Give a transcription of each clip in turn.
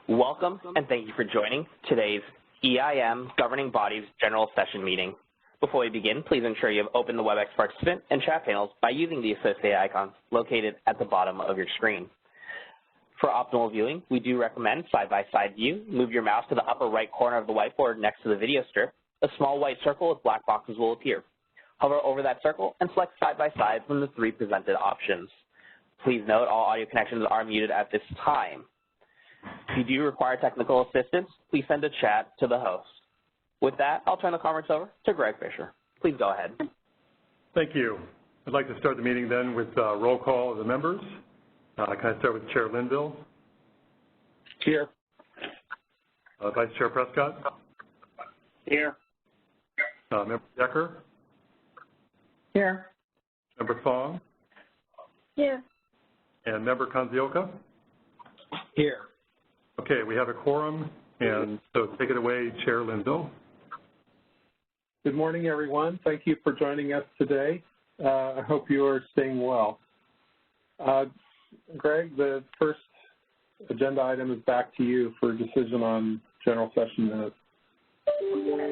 Welcome and thank you for joining today's EIM Governing Bodies General Session meeting. Before we begin, please ensure you have opened the WebEx participant and chat panels by using the associated icons located at the bottom of your screen. For optimal viewing, we do recommend side-by-side view. Move your mouse to the upper right corner of the whiteboard next to the video strip. A small white circle with black boxes will appear. Hover over that circle and select side-by-side from the three presented options. Please note all audio connections are muted at this time. If you do require technical assistance, please send a chat to the host. With that, I'll turn the conference over to Greg Fisher. Please go ahead. Thank you. I'd like to start the meeting then with roll call of the members. Can I start with Chair Linville? Here. Vice Chair Prescott? Here. Member Decker? Here. Member Fong? Here. And Member Kanzioka? Here. Okay, we have a quorum, and so take it away, Chair Linville. Good morning, everyone. Thank you for joining us today. I hope you are staying well. Greg, the first agenda item is back to you for a decision on general session minutes.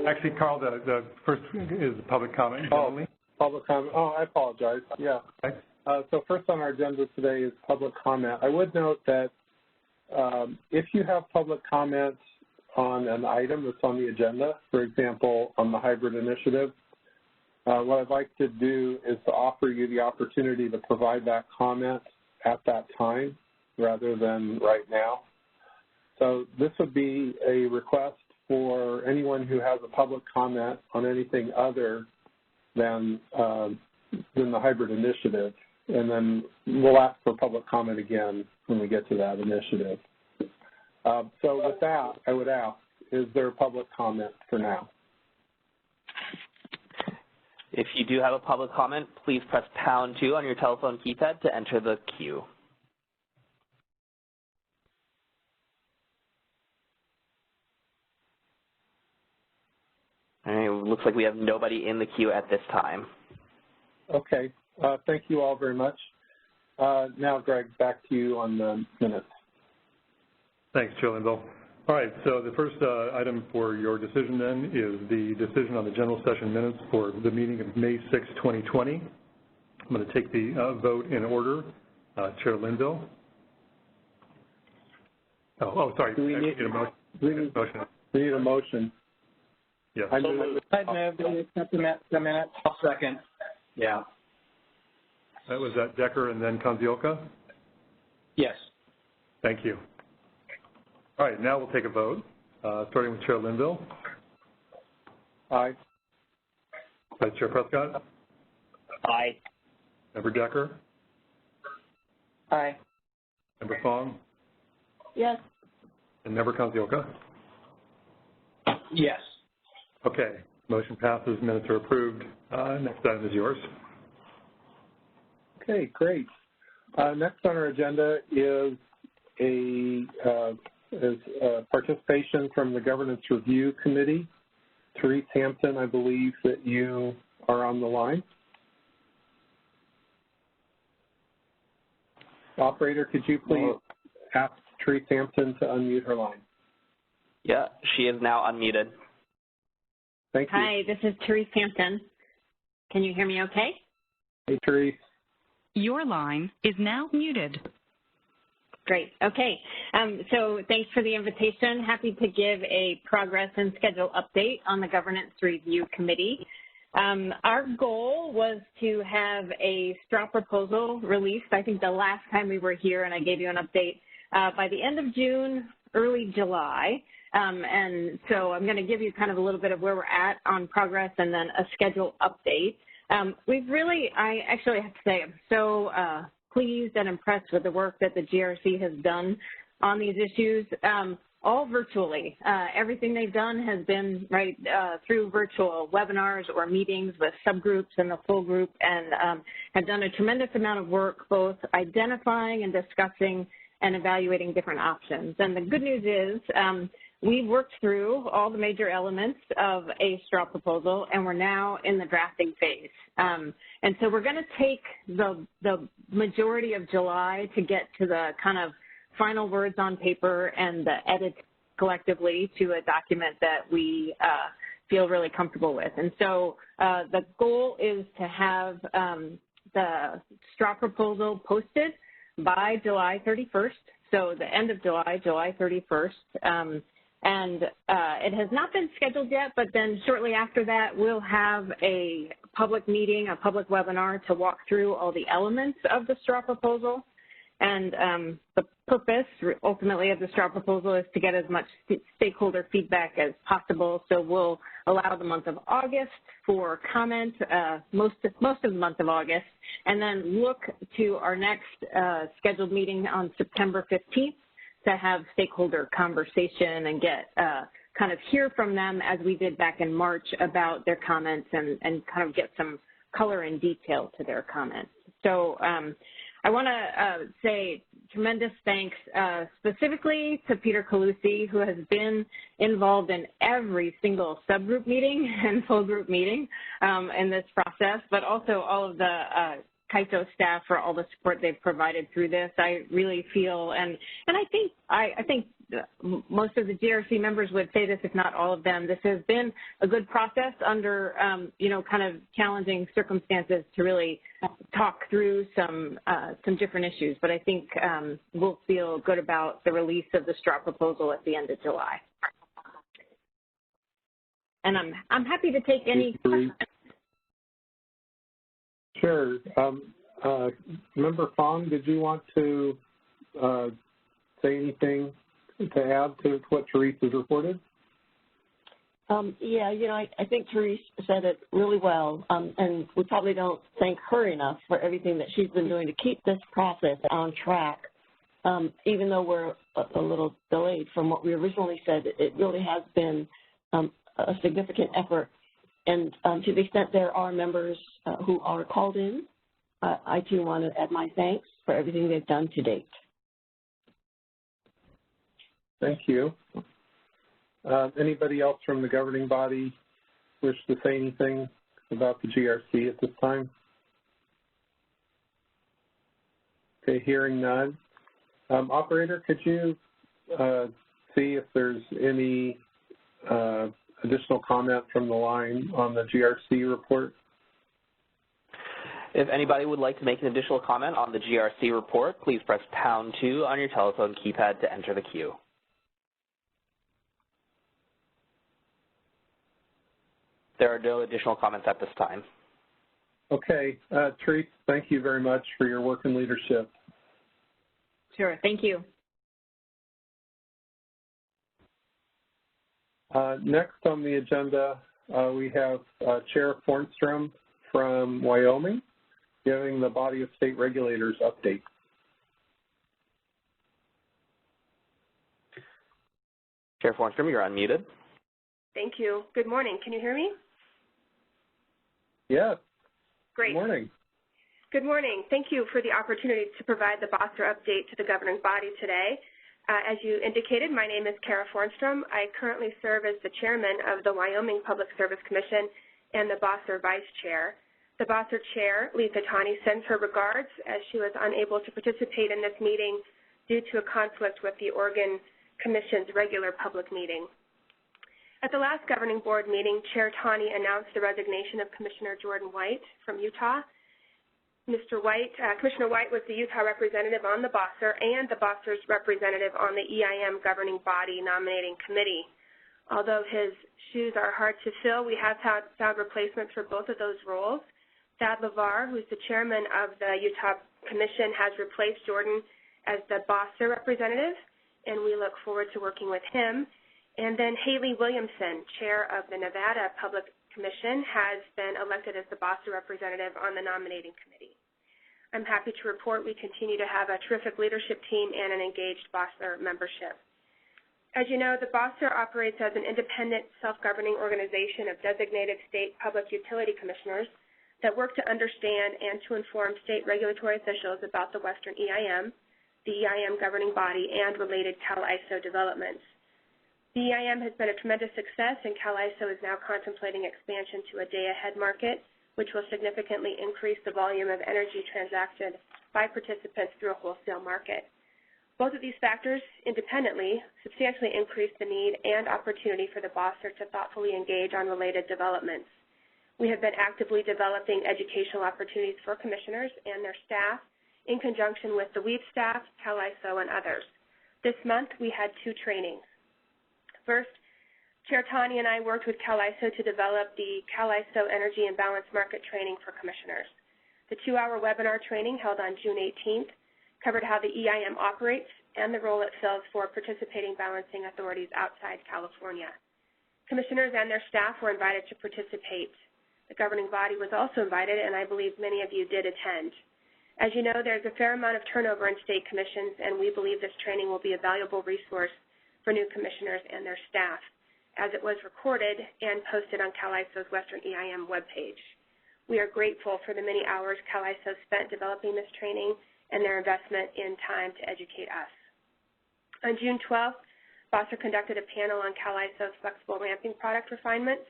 Actually, Carl, the first is public comment. Oh, public comment. Oh, I apologize. Yeah. Okay. So first on our agenda today is public comment. I would note that if you have public comments on an item that's on the agenda, for example, on the hybrid initiative, what I'd like to do is to offer you the opportunity to provide that comment at that time rather than right now. So this would be a request for anyone who has a public comment on anything other than the hybrid initiative. And then we'll ask for public comment again when we get to that initiative. So with that, I would ask, is there public comment for now? If you do have a public comment, please press #2 on your telephone keypad to enter the queue. All right, it looks like we have nobody in the queue at this time. Okay. Thank you all very much. Now, Greg, back to you on the minutes. Thanks, Chair Linville. All right, so the first item for your decision then is the decision on the general session minutes for the meeting of May 6, 2020. I'm going to take the vote in order. Chair Linville. Oh, sorry. Do we need a motion? We need a motion. Yes. I move to accept the minutes. I'll second. Yeah. That was Decker and then Kanzioka? Yes. Thank you. All right, now we'll take a vote, starting with Chair Linville. Aye. Vice Chair Prescott? Aye. Member Decker? Aye. Member Fong? Yes. And Member Kanzioka? Yes. Okay, motion passes, minutes are approved. Next item is yours. Okay, great. Next on our agenda is participation from the Governance Review Committee. Therese Hampton, I believe that you are on the line. Operator, could you please ask Therese Hampton to unmute her line? Yeah, she is now unmuted. Thank you. Hi, this is Therese Hampton. Can you hear me okay? Hey, Therese. Your line is now muted. Great. Okay. So thanks for the invitation. Happy to give a progress and schedule update on the Governance Review Committee. Our goal was to have a straw proposal released, I think the last time we were here, and I gave you an update, by the end of June, early July. And so I'm going to give you kind of a little bit of where we're at on progress and then a schedule update. I actually have to say, I'm so pleased and impressed with the work that the GRC has done on these issues, all virtually. Everything they've done has been through virtual webinars or meetings with subgroups and the full group, and have done a tremendous amount of work both identifying and discussing and evaluating different options. And the good news is we've worked through all the major elements of a straw proposal, and we're now in the drafting phase. And so we're going to take the majority of July to get to the kind of final words on paper and the edits collectively to a document that we feel really comfortable with. And so the goal is to have the straw proposal posted by July 31st, so the end of July, July 31st. It has not been scheduled yet, but then shortly after that, we'll have a public meeting, a public webinar to walk through all the elements of the straw proposal. And the purpose, ultimately, of the straw proposal is to get as much stakeholder feedback as possible. So we'll allow the month of August for comment, most of the month of August, and then look to our next scheduled meeting on September 15th to have stakeholder conversation and get kind of hear from them as we did back in March about their comments and kind of get some color and detail to their comments. So I want to say tremendous thanks specifically to Peter Calusi, who has been involved in every single subgroup meeting and full group meeting in this process, but also all of the CAISO staff for all the support they've provided through this. I really feel, and I think most of the GRC members would say this, if not all of them, this has been a good process under, kind of challenging circumstances to really talk through some different issues. But I think we'll feel good about the release of the straw proposal at the end of July. And I'm happy to take any questions. Sure. Member Fong, did you want to say anything to add to what Therese has reported? Yeah, I think Therese said it really well, and we probably don't thank her enough for everything that she's been doing to keep this process on track. Even though we're a little delayed from what we originally said, it really has been a significant effort. And to the extent there are members who are called in, I too want to add my thanks for everything they've done to date. Thank you. Anybody else from the governing body wish to say anything about the GRC at this time? Okay, hearing none. Operator, could you see if there's any additional comment from the line on the GRC report? If anybody would like to make an additional comment on the GRC report, please press #2 on your telephone keypad to enter the queue. There are no additional comments at this time. Okay, Therese, thank you very much for your work and leadership. Sure, thank you. Next on the agenda, we have Chair Fornstrom from Wyoming giving the body of state regulators update. Chair Fornstrom, you're unmuted. Thank you. Good morning. Can you hear me? Yes. Great. Good morning. Good morning. Thank you for the opportunity to provide the BOSSER update to the governing body today. As you indicated, my name is Kara Fornstrom. I currently serve as the chairman of the Wyoming Public Service Commission and the BOSSER vice chair. The BOSSER chair, Letha Tani, sends her regards as she was unable to participate in this meeting due to a conflict with the Oregon Commission's regular public meeting. At the last governing board meeting, Chair Tani announced the resignation of Commissioner Jordan White from Utah. Commissioner White was the Utah representative on the BOSSER and the BOSSER's representative on the EIM governing body nominating committee. Although his shoes are hard to fill, we have found replacements for both of those roles. Thad LeVar, who's the chairman of the Utah Commission, has replaced Jordan as the BOSSER representative, and we look forward to working with him. And then Haley Williamson, chair of the Nevada Public Commission, has been elected as the BOSSER representative on the nominating committee. I'm happy to report we continue to have a terrific leadership team and an engaged BOSSER membership. As you know, the BOSSER operates as an independent, self-governing organization of designated state public utility commissioners that work to understand and to inform state regulatory officials about the Western EIM, the EIM governing body, and related CAISO developments. The EIM has been a tremendous success, and CAISO is now contemplating expansion to a day-ahead market, which will significantly increase the volume of energy transacted by participants through a wholesale market. Both of these factors independently substantially increase the need and opportunity for the BOSSER to thoughtfully engage on related developments. We have been actively developing educational opportunities for commissioners and their staff in conjunction with the WEAP staff, CalISO, and others. This month, we had 2 trainings. First, Chair Tani and I worked with CalISO to develop the CalISO Energy and Balance Market Training for commissioners. The 2-hour webinar training held on June 18th covered how the EIM operates and the role it fills for participating balancing authorities outside California. Commissioners and their staff were invited to participate. The governing body was also invited, and I believe many of you did attend. As you know, there's a fair amount of turnover in state commissions, and we believe this training will be a valuable resource for new commissioners and their staff, as it was recorded and posted on CalISO's Western EIM webpage. We are grateful for the many hours CalISO spent developing this training and their investment in time to educate us. On June 12th, BOSSER conducted a panel on CalISO's flexible ramping product refinements.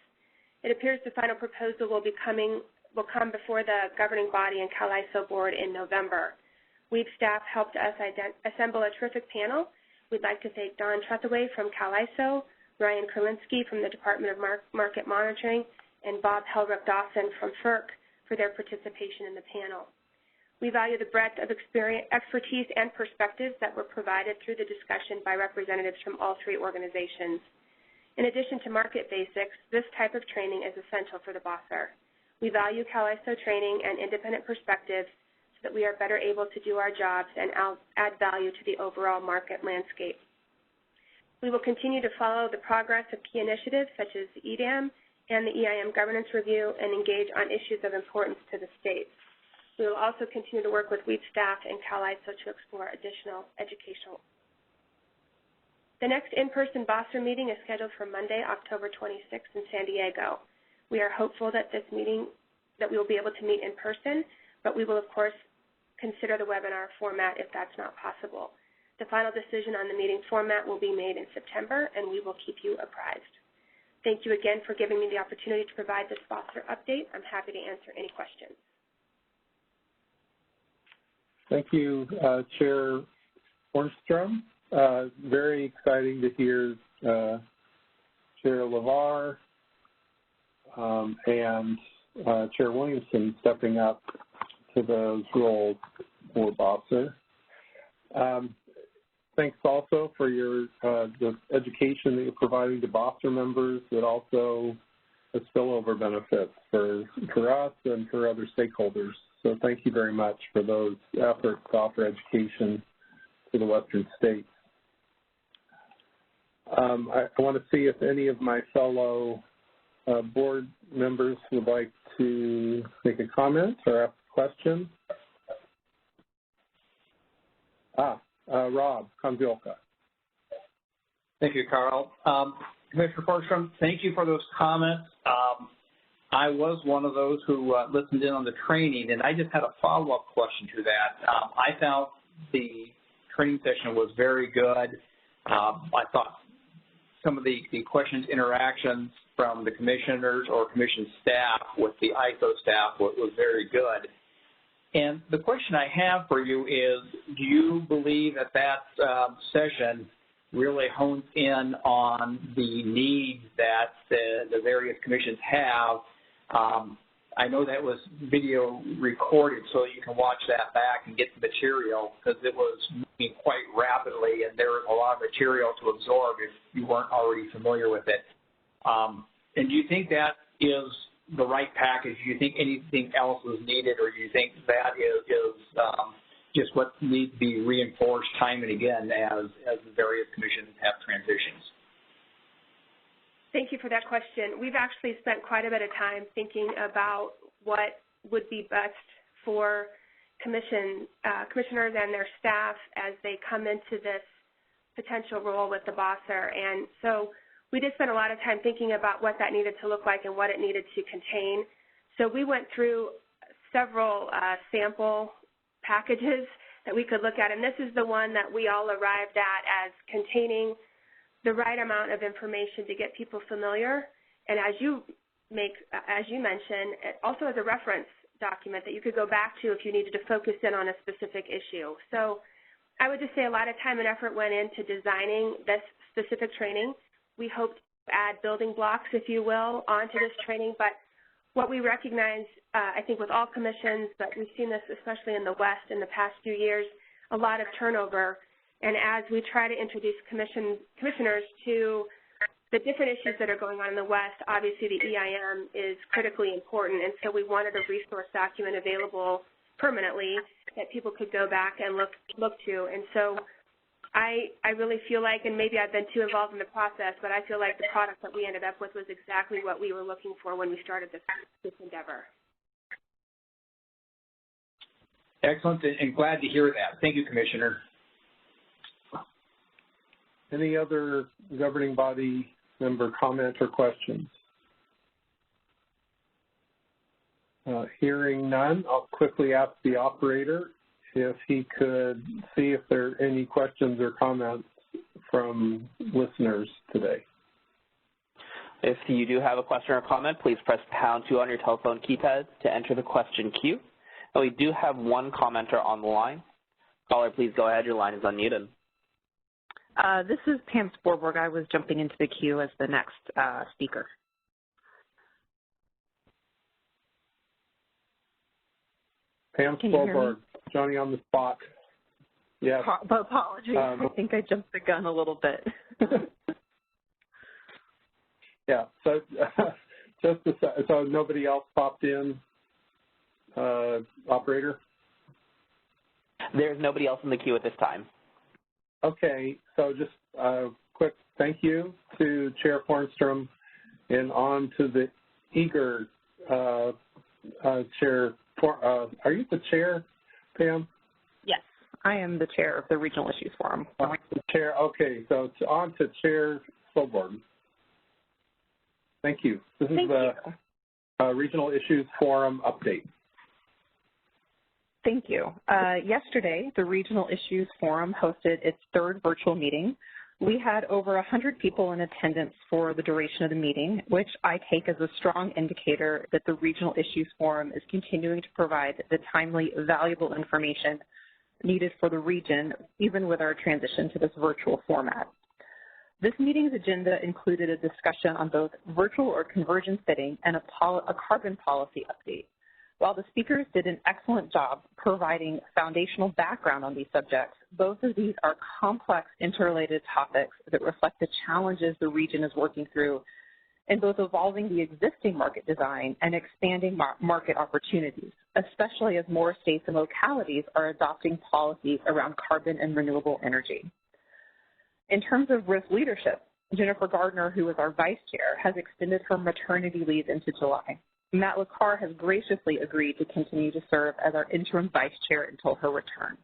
It appears the final proposal will come before the governing body and CalISO board in November. WEAP staff helped us assemble a terrific panel. We'd like to thank Don Trethaway from CalISO, Ryan Kerlinsky from the Department of Market Monitoring, and Bob Hellrick-Dawson from FERC for their participation in the panel. We value the breadth of expertise and perspectives that were provided through the discussion by representatives from all 3 organizations. In addition to market basics, this type of training is essential for the BOSSER. We value CalISO training and independent perspectives so that we are better able to do our jobs and add value to the overall market landscape. We will continue to follow the progress of key initiatives such as the EDAM and the EIM governance review and engage on issues of importance to the states. We will also continue to work with WEAP staff and CalISO to explore additional educational. The next in-person BOSSER meeting is scheduled for Monday, October 26th in San Diego. We are hopeful that we will be able to meet in person, but we will, of course, consider the webinar format if that's not possible. The final decision on the meeting format will be made in September, and we will keep you apprised. Thank you again for giving me the opportunity to provide this BOSSER update. I'm happy to answer any questions. Thank you, Chair Ornstrom. Very exciting to hear Chair LeVar and Chair Williamson stepping up to those roles for BOSSER. Thanks also for the education that you're providing to BOSSER members, but also the spillover benefits for us and for other stakeholders. So thank you very much for those efforts to offer education to the Western states. I want to see if any of my fellow board members would like to make a comment or ask a question. Rob Konziolka. Thank you, Carl. Commissioner Forsstrom, thank you for those comments. I was one of those who listened in on the training, and I just had a follow-up question to that. I found the training session was very good. I thought some of the questions, interactions from the commissioners or commission staff with the ISO staff was very good. And the question I have for you is, do you believe that session really hones in on the needs that the various commissions have? I know that was video recorded, so you can watch that back and get the material, because it was moving quite rapidly, and there was a lot of material to absorb if you weren't already familiar with it. And do you think that is the right package? Do you think anything else is needed, or do you think that is just what needs to be reinforced time and again as the various commissions have transitions? Thank you for that question. We've actually spent quite a bit of time thinking about what would be best for commissioners and their staff as they come into this potential role with the BOSSER. And so we did spend a lot of time thinking about what that needed to look like and what it needed to contain. So we went through several sample packages that we could look at, and this is the one that we all arrived at as containing the right amount of information to get people familiar, and as you mentioned, it also as a reference document that you could go back to if you needed to focus in on a specific issue. So I would just say a lot of time and effort went into designing this specific training. We hope to add building blocks, if you will, onto this training, but what we recognize, I think with all commissions, but we've seen this especially in the West in the past few years, a lot of turnover. And as we try to introduce commissioners to the different issues that are going on in the West, obviously the EIM is critically important, and so we wanted a resource document available permanently that people could go back and look to. And so I really feel like, and maybe I've been too involved in the process, but I feel like the product that we ended up with was exactly what we were looking for when we started this endeavor. Excellent, and glad to hear that. Thank you, Commissioner. Any other governing body member comment or questions? Hearing none, I'll quickly ask the operator if he could see if there are any questions or comments from listeners today. If you do have a question or comment, please press #2 on your telephone keypad to enter the question queue. And we do have one commenter on the line. Caller, please go ahead. Your line is unmuted. This is Pam Sporborg. I was jumping into the queue as the next speaker. Pam Sporborg, Johnny on the spot. Yeah. Apologies. I think I jumped the gun a little bit. Yeah. So so nobody else popped in, operator? There's nobody else in the queue at this time. Okay, so just a quick thank you to Chair Hornstrom, and on to the eager Chair. Are you the chair, Pam? Yes, I am the chair of the Regional Issues Forum. The chair. Okay, so it's on to Chair Solborg. Thank you. This is the Regional Issues Forum update. Thank you. Yesterday, the Regional Issues Forum hosted its third virtual meeting. We had over 100 people in attendance for the duration of the meeting, which I take as a strong indicator that the Regional Issues Forum is continuing to provide the timely, valuable information needed for the region, even with our transition to this virtual format. This meeting's agenda included a discussion on both virtual or convergence bidding and a carbon policy update. While the speakers did an excellent job providing foundational background on these subjects, both of these are complex, interrelated topics that reflect the challenges the region is working through in both evolving the existing market design and expanding market opportunities, especially as more states and localities are adopting policies around carbon and renewable energy. In terms of risk leadership, Jennifer Gardner, who is our vice chair, has extended her maternity leave into July. Matt LaCar has graciously agreed to continue to serve as our interim vice chair until her return.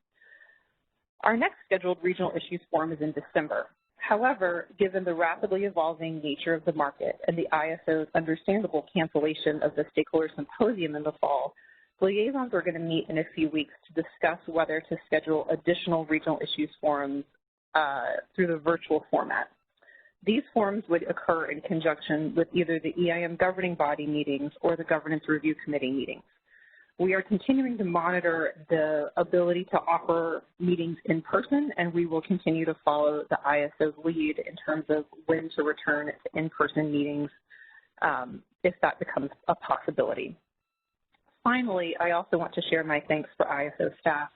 Our next scheduled Regional Issues Forum is in December. However, given the rapidly evolving nature of the market and the ISO's understandable cancellation of the Stakeholder Symposium in the fall, the liaisons are going to meet in a few weeks to discuss whether to schedule additional Regional Issues Forums through the virtual format. These forums would occur in conjunction with either the EIM governing body meetings or the Governance Review Committee meetings. We are continuing to monitor the ability to offer meetings in person, and we will continue to follow the ISO's lead in terms of when to return to in-person meetings if that becomes a possibility. Finally, I also want to share my thanks for ISO staff,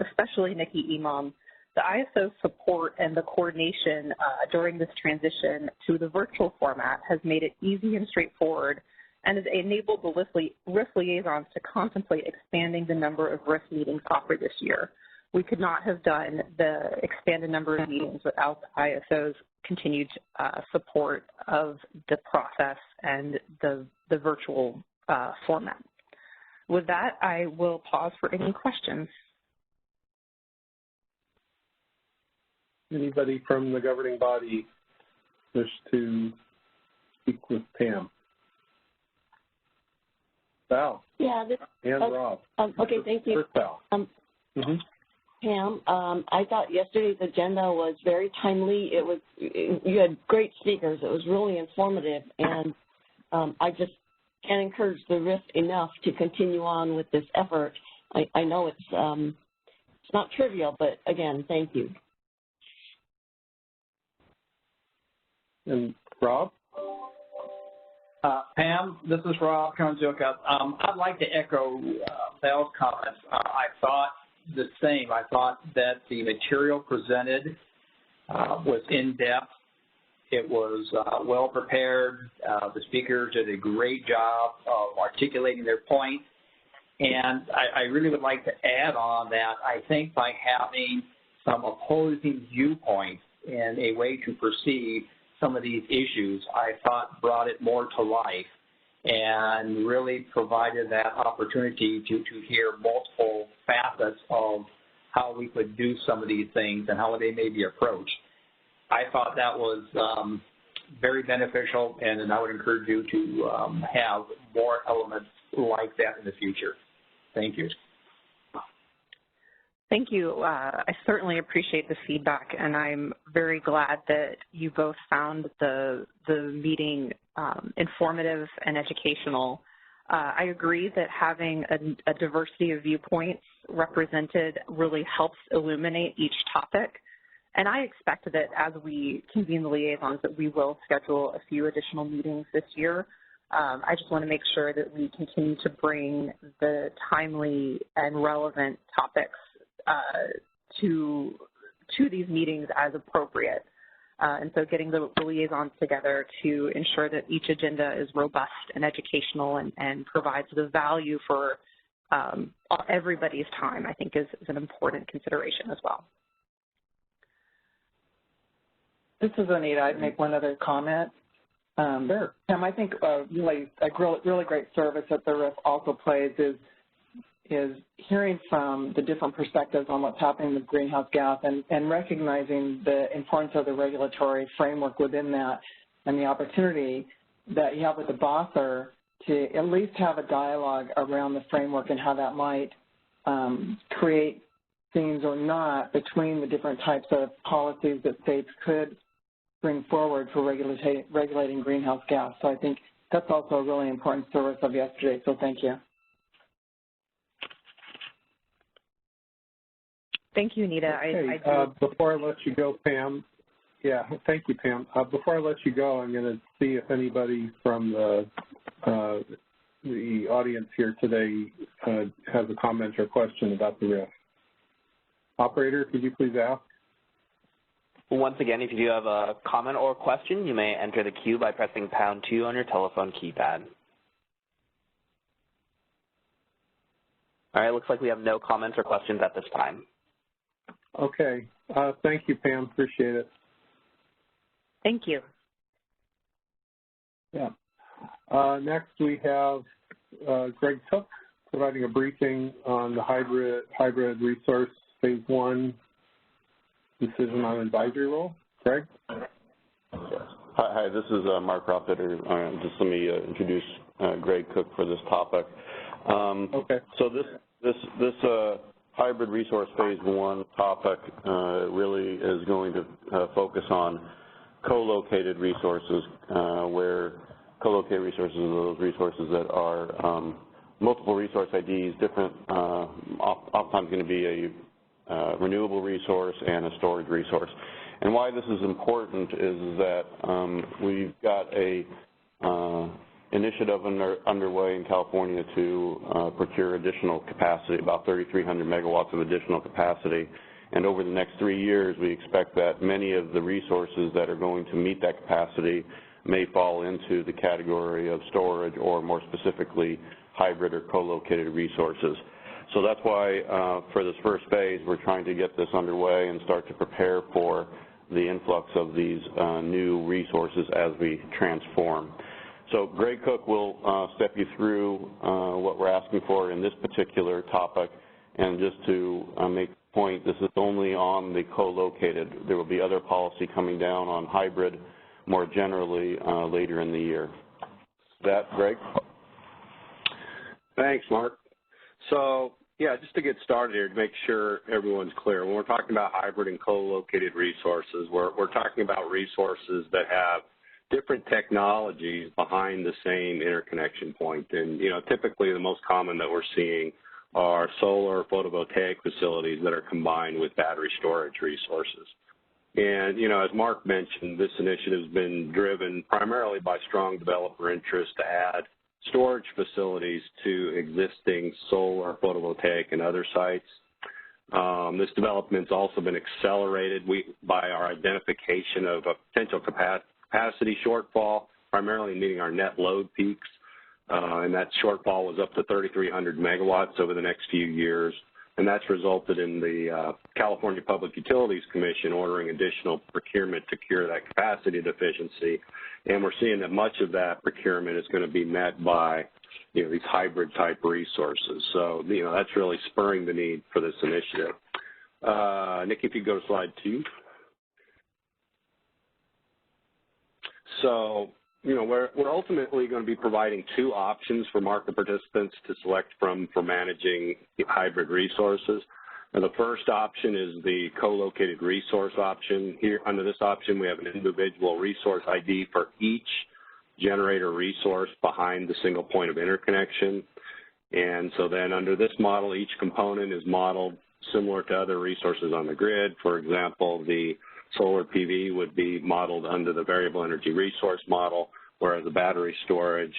especially Nikki Imam. The ISO support and the coordination during this transition to the virtual format has made it easy and straightforward and has enabled the risk liaisons to contemplate expanding the number of risk meetings offered this year. We could not have done the expanded number of meetings without the ISO's continued support of the process and the virtual format. With that, I will pause for any questions. Anybody from the governing body wish to speak with Pam? Val? Yeah. And Rob. Okay, thank you. First Val. Pam, I thought yesterday's agenda was very timely. You had great speakers. It was really informative, and I just can't encourage the RIF enough to continue on with this effort. I know it's It's not trivial, but again, thank you. And Rob? Pam, this is Rob Konzuka. I'd like to echo Val's comments. I thought the same. I thought that the material presented was in-depth. It was well prepared. The speakers did a great job of articulating their points. And I really would like to add on that I think by having some opposing viewpoints and a way to perceive some of these issues, I thought brought it more to life and really provided that opportunity to hear multiple facets of how we could do some of these things and how they may be approached. I thought that was very beneficial, and I would encourage you to have more elements like that in the future. Thank you. Thank you. I certainly appreciate the feedback, and I'm very glad that you both found the meeting informative and educational. I agree that having a diversity of viewpoints represented really helps illuminate each topic. And I expect that as we convene the liaisons that we will schedule a few additional meetings this year. I just want to make sure that we continue to bring the timely and relevant topics to these meetings as appropriate. And so getting the liaisons together to ensure that each agenda is robust and educational and provides the value for everybody's time, I think is an important consideration as well. This is Anita. I'd make one other comment. Sure. Tim, I think really great service that the RIF also plays is hearing from the different perspectives on what's happening with greenhouse gas and recognizing the importance of the regulatory framework within that and the opportunity that you have with the BOSSR to at least have a dialogue around the framework and how that might create things or not between the different types of policies that states could bring forward for regulating greenhouse gas. So I think that's also a really important service of yesterday, so thank you. Thank you, Anita. Okay, before I let you go, Pam, thank you, Pam. Before I let you go, I'm going to see if anybody from the audience here today has a comment or question about the RIF. Operator, could you please ask? Once again, if you do have a comment or question, you may enter the queue by pressing #2 on your telephone keypad. All right, looks like we have no comments or questions at this time. Okay, thank you, Pam, appreciate it. Thank you. Yeah. Next we have Greg Cook providing a briefing on the hybrid resource phase 1 decision on advisory role. Greg? Hi, this is Mark Rothbitter. Just let me introduce Greg Cook for this topic. Okay. So this hybrid resource phase 1 topic really is going to focus on co-located resources, where co-located resources are those resources that are multiple resource IDs, different, oftentimes going to be a renewable resource and a storage resource. And why this is important is that we've got a initiative underway in California to procure additional capacity, about 3,300 megawatts of additional capacity. And over the next 3 years, we expect that many of the resources that are going to meet that capacity may fall into the category of storage or more specifically hybrid or co-located resources. So that's why for this first phase, we're trying to get this underway and start to prepare for the influx of these new resources as we transform. So Greg Cook will step you through what we're asking for in this particular topic. And just to make the point, this is only on the co-located. There will be other policy coming down on hybrid more generally later in the year. Is that, Greg? Thanks, Mark. So, yeah, just to get started here, to make sure everyone's clear, when we're talking about hybrid and co-located resources, we're talking about resources that have different technologies behind the same interconnection point. And, you know, typically the most common that we're seeing are solar photovoltaic facilities that are combined with battery storage resources. And, you know, as Mark mentioned, this initiative has been driven primarily by strong developer interest to add storage facilities to existing solar, photovoltaic, and other sites. This development's also been accelerated by our identification of a potential capacity shortfall, primarily meeting our net load peaks. And that shortfall was up to 3,300 megawatts over the next few years. And that's resulted in the California Public Utilities Commission ordering additional procurement to cure that capacity deficiency. And we're seeing that much of that procurement is going to be met by, you know, these hybrid type resources. So, you know, that's really spurring the need for this initiative. Nikki, if you go to slide 2. So, you know, we're ultimately going to be providing 2 options for market participants to select from for managing hybrid resources. And the first option is the co-located resource option. Here, under this option, we have an individual resource ID for each generator resource behind the single point of interconnection. And so then under this model, each component is modeled similar to other resources on the grid. For example, the solar PV would be modeled under the variable energy resource model, whereas the battery storage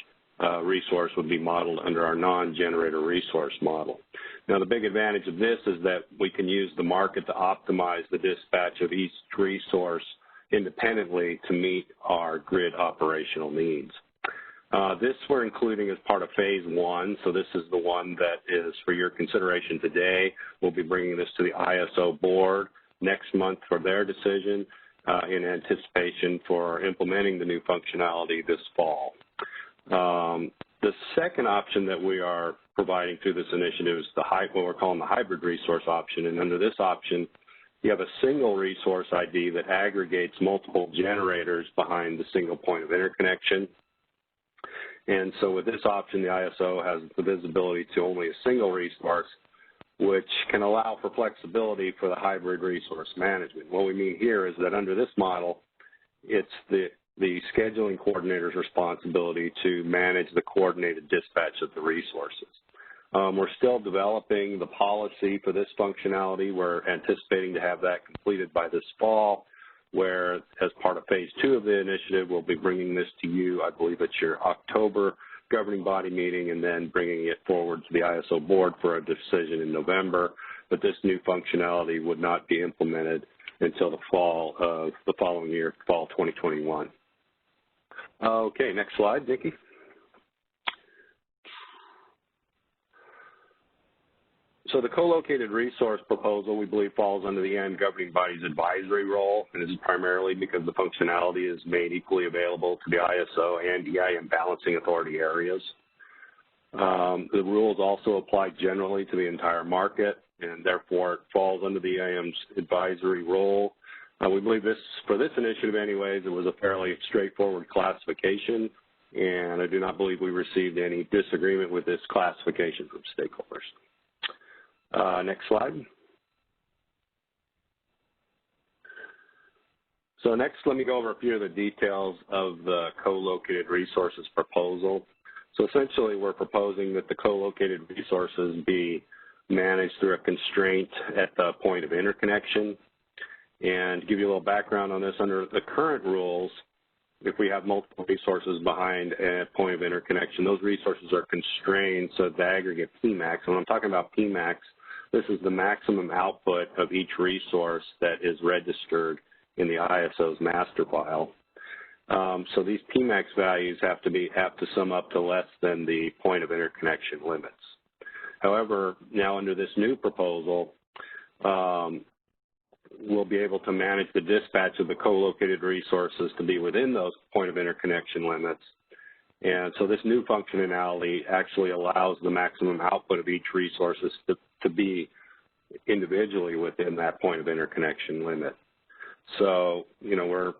resource would be modeled under our non-generator resource model. Now, the big advantage of this is that we can use the market to optimize the dispatch of each resource independently to meet our grid operational needs. This we're including as part of phase 1, so this is the one that is for your consideration today. We'll be bringing this to the ISO board next month for their decision in anticipation for implementing the new functionality this fall. The second option that we are providing through this initiative is what we're calling the hybrid resource option. And under this option, you have a single resource ID that aggregates multiple generators behind the single point of interconnection. And so with this option, the ISO has the visibility to only a single resource, which can allow for flexibility for the hybrid resource management. What we mean here is that under this model, it's the scheduling coordinator's responsibility to manage the coordinated dispatch of the resources. We're still developing the policy for this functionality. We're anticipating to have that completed by this fall, where as part of phase 2 of the initiative, we'll be bringing this to you, I believe it's your October governing body meeting, and then bringing it forward to the ISO board for a decision in November. But this new functionality would not be implemented until the fall of the following year, fall 2021. Okay, next slide, Nikki. So the co-located resource proposal, we believe, falls under the EIM governing body's advisory role, and this is primarily because the functionality is made equally available to the ISO and EIM balancing authority areas. The rules also apply generally to the entire market, and therefore it falls under the EIM's advisory role. We believe for this initiative anyways, it was a fairly straightforward classification, and I do not believe we received any disagreement with this classification from stakeholders. Next slide. So next, let me go over a few of the details of the co-located resources proposal. So essentially, we're proposing that the co-located resources be managed through a constraint at the point of interconnection. And to give you a little background on this, under the current rules, if we have multiple resources behind a point of interconnection, those resources are constrained so the aggregate PMAX. And when I'm talking about PMAX, this is the maximum output of each resource that is registered in the ISO's master file. So these PMAX values have to sum up to less than the point of interconnection limits. However, now under this new proposal, we'll be able to manage the dispatch of the co-located resources to be within those point of interconnection limits. And so this new functionality actually allows the maximum output of each resource to be individually within that point of interconnection limit. So, you know, we're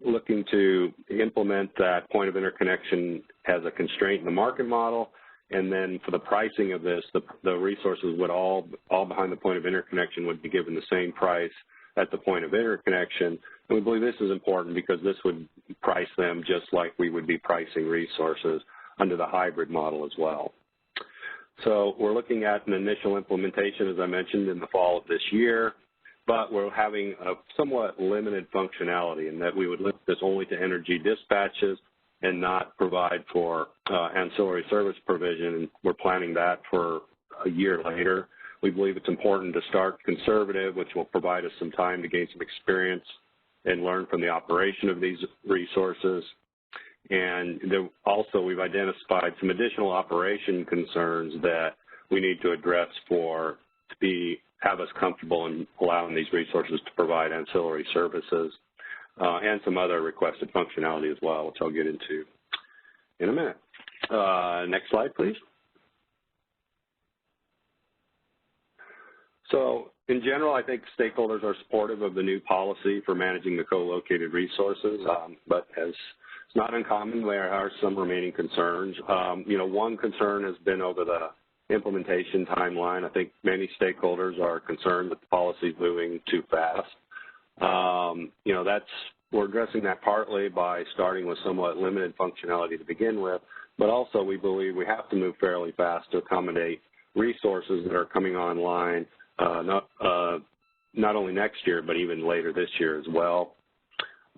looking to implement that point of interconnection as a constraint in the market model. And then for the pricing of this, the resources would all behind the point of interconnection would be given the same price at the point of interconnection. And we believe this is important because this would price them just like we would be pricing resources under the hybrid model as well. So we're looking at an initial implementation, as I mentioned, in the fall of this year, but we're having a somewhat limited functionality in that we would limit this only to energy dispatches and not provide for ancillary service provision, and we're planning that for a year later. We believe it's important to start conservative, which will provide us some time to gain some experience and learn from the operation of these resources. And also we've identified some additional operation concerns that we need to address to have us comfortable in allowing these resources to provide ancillary services and some other requested functionality as well, which I'll get into in a minute. Next slide, please. So in general, I think stakeholders are supportive of the new policy for managing the co-located resources, but as it's not uncommon, there are some remaining concerns. One concern has been over the implementation timeline. I think many stakeholders are concerned that the policy is moving too fast. We're addressing that partly by starting with somewhat limited functionality to begin with, but also we believe we have to move fairly fast to accommodate resources that are coming online not only next year, but even later this year as well.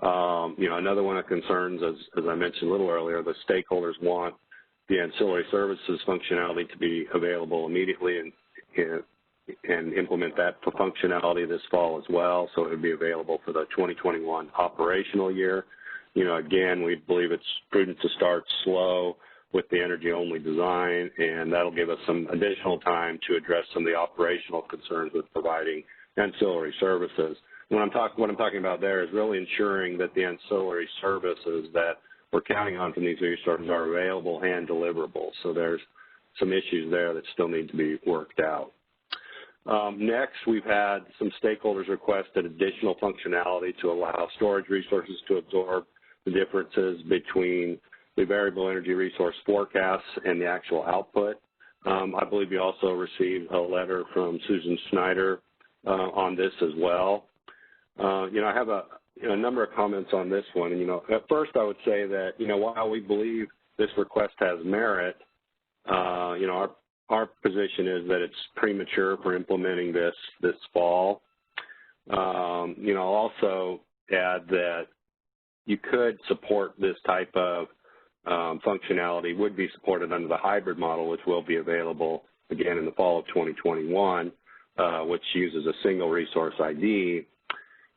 Another one of the concerns, as I mentioned a little earlier, the stakeholders want the ancillary services functionality to be available immediately and implement that for functionality this fall as well, so it would be available for the 2021 operational year. Again, we believe it's prudent to start slow with the energy-only design, and that'll give us some additional time to address some of the operational concerns with providing ancillary services. What I'm talking about there is really ensuring that the ancillary services that we're counting on from these resources are available and deliverable. So there's some issues there that still need to be worked out. Next, we've had some stakeholders requested additional functionality to allow storage resources to absorb the differences between the variable energy resource forecasts and the actual output. I believe you also received a letter from Susan Schneider on this as well. I have a number of comments on this one. And, at first I would say that, while we believe this request has merit, our position is that it's premature for implementing this fall. I'll also add that you could support this type of functionality, would be supported under the hybrid model, which will be available again in the fall of 2021, which uses a single resource ID.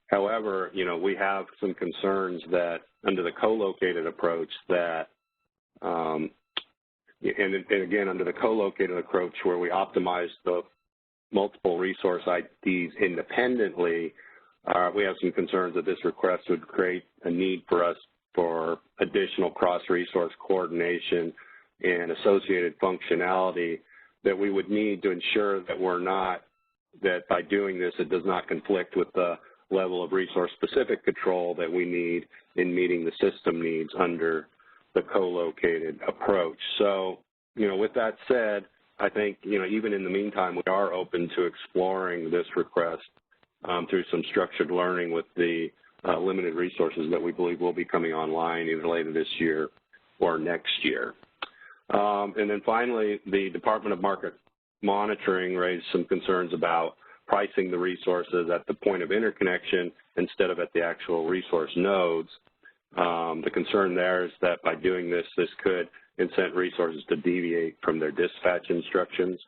However, we have some concerns that under the co-located approach that, and again, under the co-located approach where we optimize the multiple resource IDs independently, we have some concerns that this request would create a need for us for additional cross-resource coordination and associated functionality that we would need to ensure that by doing this, it does not conflict with the level of resource-specific control that we need in meeting the system needs under the co-located approach. So, with that said, I think, even in the meantime, we are open to exploring this request through some structured learning with the limited resources that we believe will be coming online either later this year or next year. And then finally, the Department of Market Monitoring raised some concerns about pricing the resources at the point of interconnection instead of at the actual resource nodes. The concern there is that by doing this, this could incent resources to deviate from their dispatch instructions.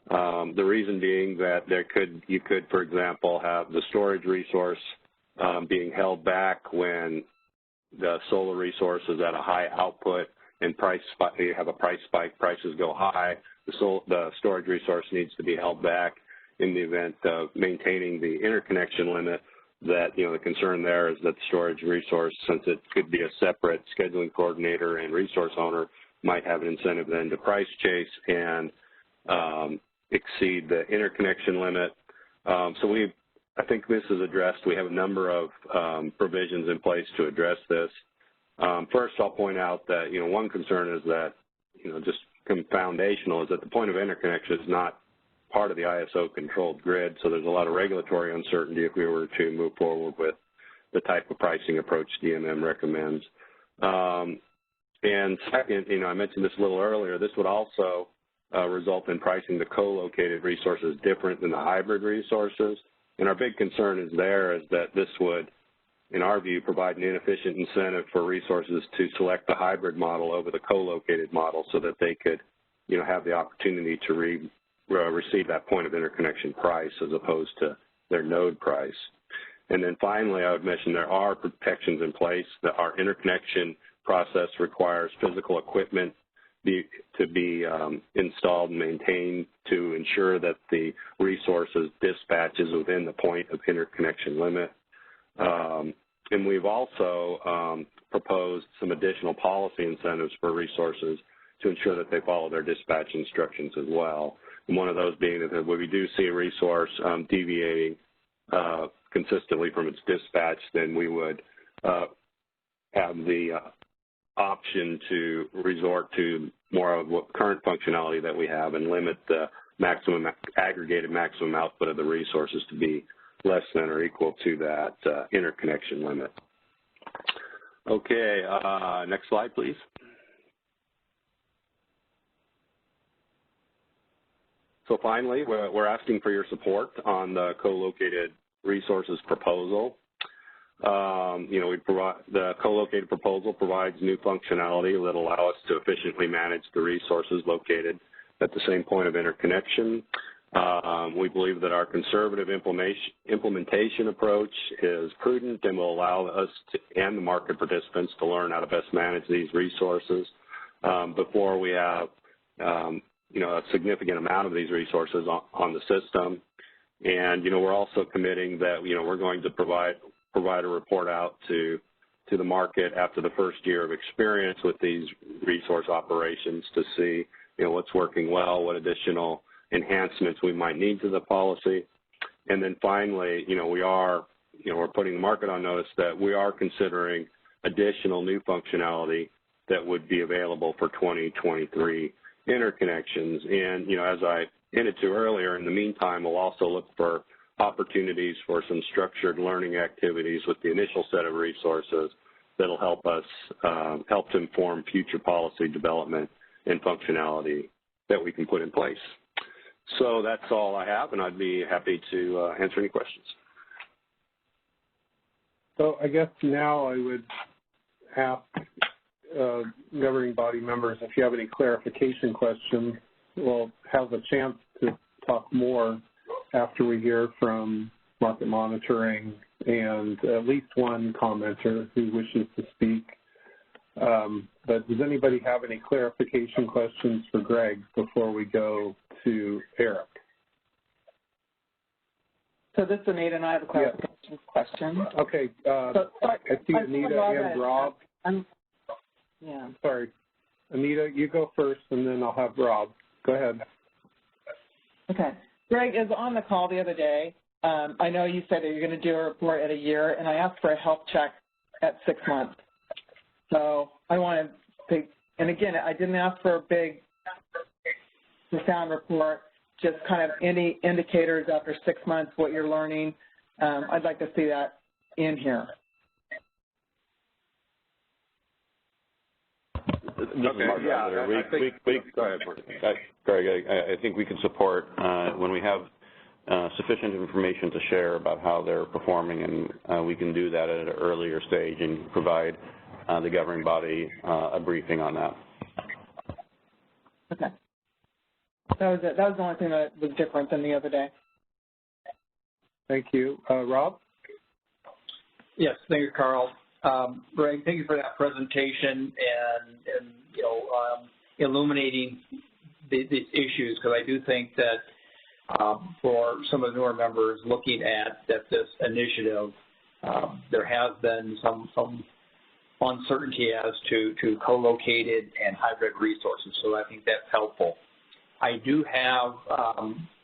The reason being that you could, for example, have the storage resource being held back when the solar resource is at a high output and you have a price spike, prices go high, the storage resource needs to be held back in the event of maintaining the interconnection limit. That, the concern there is that the storage resource, since it could be a separate scheduling coordinator and resource owner, might have an incentive then to price chase and exceed the interconnection limit. So I think this is addressed. We have a number of provisions in place to address this. First, I'll point out that, one concern is that, just foundational is that the point of interconnection is not part of the ISO-controlled grid, so there's a lot of regulatory uncertainty if we were to move forward with the type of pricing approach DMM recommends. And second, I mentioned this a little earlier, this would also result in pricing the co-located resources different than the hybrid resources. And our big concern is that this would, in our view, provide an inefficient incentive for resources to select the hybrid model over the co-located model so that they could, have the opportunity to receive that point of interconnection price as opposed to their node price. And then finally, I would mention there are protections in place that our interconnection process requires physical equipment to be installed and maintained to ensure that the resources dispatches within the point of interconnection limit. And we've also proposed some additional policy incentives for resources to ensure that they follow their dispatch instructions as well. And one of those being that when we do see a resource deviating consistently from its dispatch, then we would have the option to resort to more of what current functionality that we have and limit the maximum aggregated maximum output of the resources to be less than or equal to that interconnection limit. Okay, next slide, please. So finally, we're asking for your support on the co-located resources proposal. The co-located proposal provides new functionality that allow us to efficiently manage the resources located at the same point of interconnection. We believe that our conservative implementation approach is prudent and will allow us and the market participants to learn how to best manage these resources before we have a significant amount of these resources on the system. And we're also committing that we're going to provide a report out to the market after the first year of experience with these resource operations to see what's working well, what additional enhancements we might need to the policy. And then finally, we're putting the market on notice that we are considering additional new functionality that would be available for 2023 interconnections. And as I hinted to earlier, in the meantime, we'll also look for opportunities for some structured learning activities with the initial set of resources that'll help us help to inform future policy development and functionality that we can put in place. So that's all I have, and I'd be happy to answer any questions. So I guess now I would ask governing body members if you have any clarification questions. We'll have a chance to talk more after we hear from market monitoring and at least one commenter who wishes to speak. But does anybody have any clarification questions for Greg before we go to Eric? So this is Anita, and I have a clarification question. Okay. I see Anita and Rob. Yeah. Sorry. Anita, you go first, and then I'll have Rob. Go ahead. Okay. Greg is on the call the other day. I know you said that you're going to do a report at a year, and I asked for a health check at 6 months. So I wanted to, and again, I didn't ask for a big, profound report, just kind of any indicators after 6 months, what you're learning. I'd like to see that in here. Okay, yeah, go ahead, Greg. I think we can support when we have sufficient information to share about how they're performing, and we can do that at an earlier stage and provide the governing body a briefing on that. Okay. That was it. That was the only thing that was different than the other day. Thank you. Rob? Yes, thank you, Carl. Greg, thank you for that presentation and illuminating these issues, because I do think that for some of the newer members looking at this initiative, there has been some uncertainty as to co-located and hybrid resources, so I think that's helpful. I do have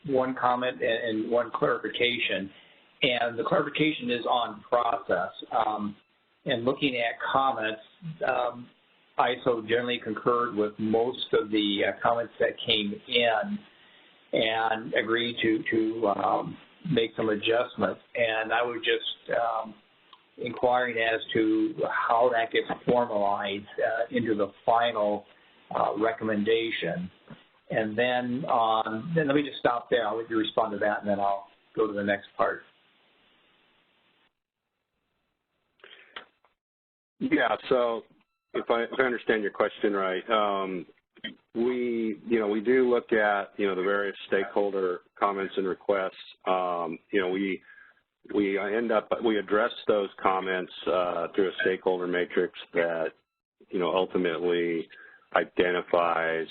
one comment and one clarification, and the clarification is on process. And looking at comments, ISO generally concurred with most of the comments that came in and agreed to make some adjustments. And I was just inquiring as to how that gets formalized into the final recommendation. And then then let me just stop there. I'll let you respond to that, and then I'll go to the next part. Yeah, so if I understand your question right, we do look at, the various stakeholder comments and requests. We address those comments through a stakeholder matrix that, ultimately identifies,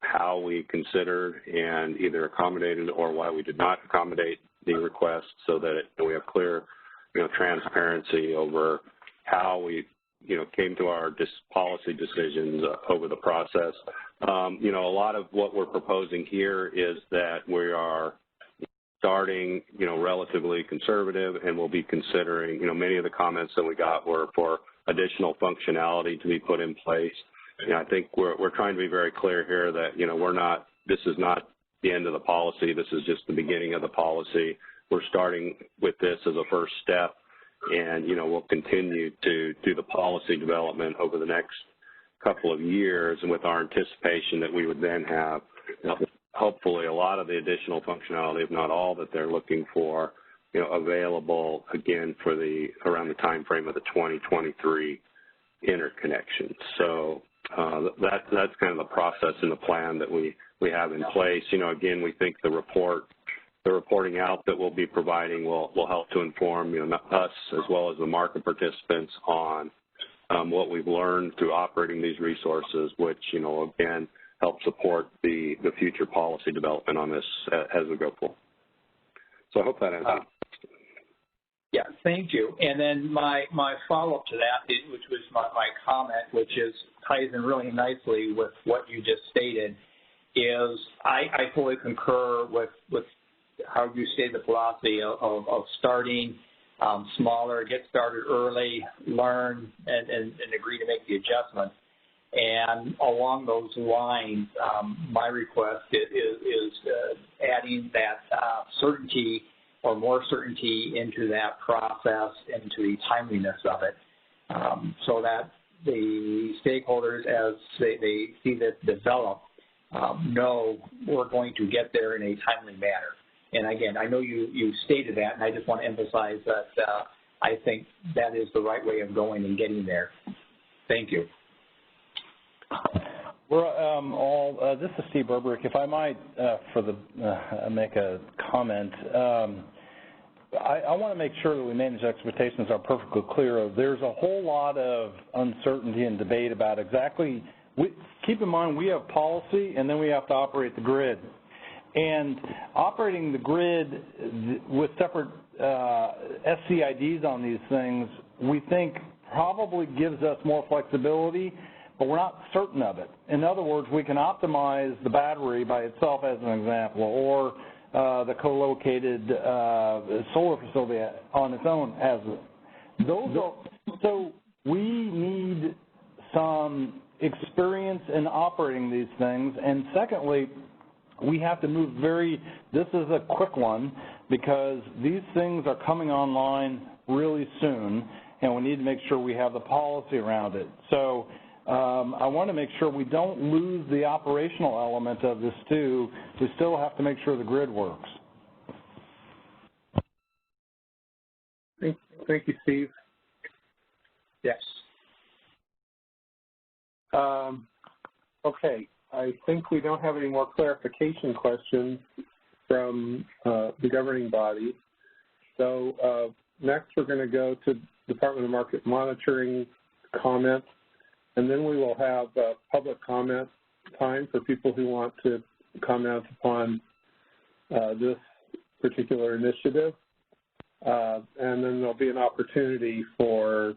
how we considered and either accommodated or why we did not accommodate the request, so that we have clear, transparency over how we, came to our policy decisions over the process. A lot of what we're proposing here is that we are starting, relatively conservative, and we'll be considering, many of the comments that we got were for additional functionality to be put in place. I think we're trying to be very clear here that, this is not the end of the policy. This is just the beginning of the policy. We're starting with this as a first step, and, we'll continue to do the policy development over the next couple of years, and with our anticipation that we would then have, hopefully a lot of the additional functionality, if not all that they're looking for, available again for around the time frame of the 2023 interconnection. So that's kind of the process and the plan that we have in place. Again, we think the reporting out that we'll be providing will help to inform us as well as the market participants on what we've learned through operating these resources, which again help support the future policy development on this as we go forward. So I hope that answers. Yeah, thank you. And then my follow-up to that, which was my comment, which ties in really nicely with what you just stated, is I fully concur with how you stated the philosophy of starting smaller, get started early, learn, and agree to make the adjustments. And along those lines, my request is adding that certainty or more certainty into that process, into the timeliness of it, so that the stakeholders, as they see this develop, know we're going to get there in a timely manner. And again, I know you stated that, and I just want to emphasize that I think that is the right way of going and getting there. Thank you. We're this is Steve Berberick. If I might, make a comment. I want to make sure that we manage expectations are perfectly clear. There's a whole lot of uncertainty and debate about exactly. Keep in mind, we have policy, and then we have to operate the grid. And operating the grid with separate SCIDs on these things, we think probably gives us more flexibility, but we're not certain of it. In other words, we can optimize the battery by itself as an example, or the co-located solar facility on its own as so we need some experience in operating these things. And secondly, we have to move this is a quick one, because these things are coming online really soon, and we need to make sure we have the policy around it. So I want to make sure we don't lose the operational element of this too. We still have to make sure the grid works. Thank you, Steve. Yes. Okay, I think we don't have any more clarification questions from the governing body. So next we're going to go to Department of Market Monitoring comments, and then we will have public comment time for people who want to comment upon this particular initiative. And then there'll be an opportunity for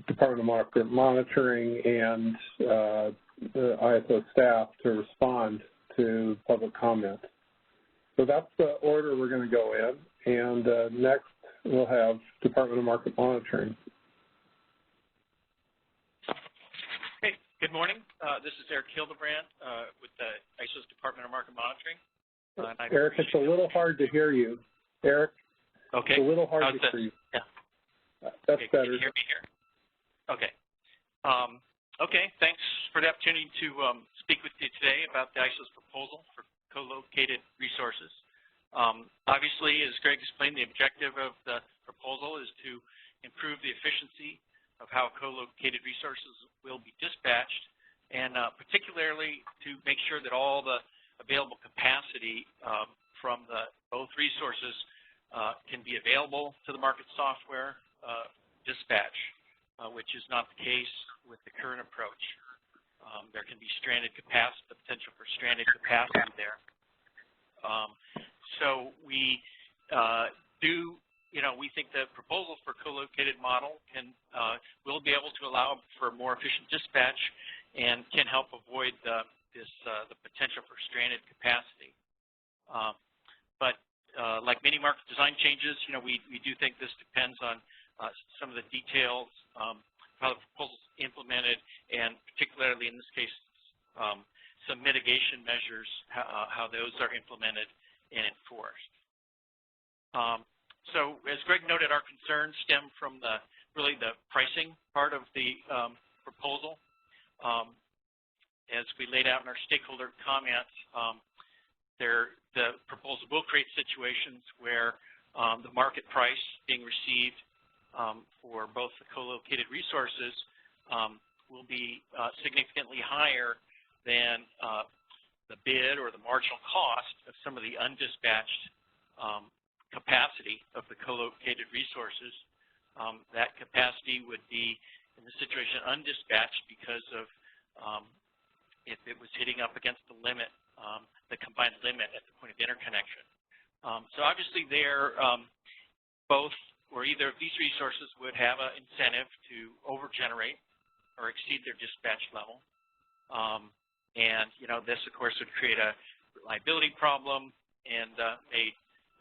Department of Market Monitoring and the ISO staff to respond to public comment. So that's the order we're going to go in. And next we'll have Department of Market Monitoring. Hey, good morning. This is Eric Hildebrand with the ISO's Department of Market Monitoring. Eric, it's a little hard to hear you. Eric, okay. It's a little hard How's to this? hear you. Yeah. That's okay, better. Can you hear me here? Okay. Okay, thanks for the opportunity to speak with you today about the ISO's proposal for co-located resources. Obviously, as Greg explained, the objective of the proposal is to improve the efficiency of how co-located resources will be dispatched, and particularly to make sure that all the available capacity from both resources can be available to the market software dispatch, which is not the case with the current approach. There can be stranded capacity, the potential for stranded capacity there. So we we think the proposal for co-located model will be able to allow for more efficient dispatch and can help avoid the potential for stranded capacity. But like many market design changes, we do think this depends on some of the details, how the proposal is implemented, and particularly in this case, some mitigation measures, how those are implemented and enforced. So as Greg noted, our concerns stem from really the pricing part of the proposal. As we laid out in our stakeholder comments, the proposal will create situations where the market price being received for both the co-located resources will be significantly higher than the bid or the marginal cost of some of the undispatched capacity of the co-located resources. That capacity would be, in this situation, undispatched because of if it was hitting up against the limit, the combined limit at the point of interconnection. So obviously both or either of these resources would have an incentive to overgenerate or exceed their dispatch level. And this, of course, would create a reliability problem and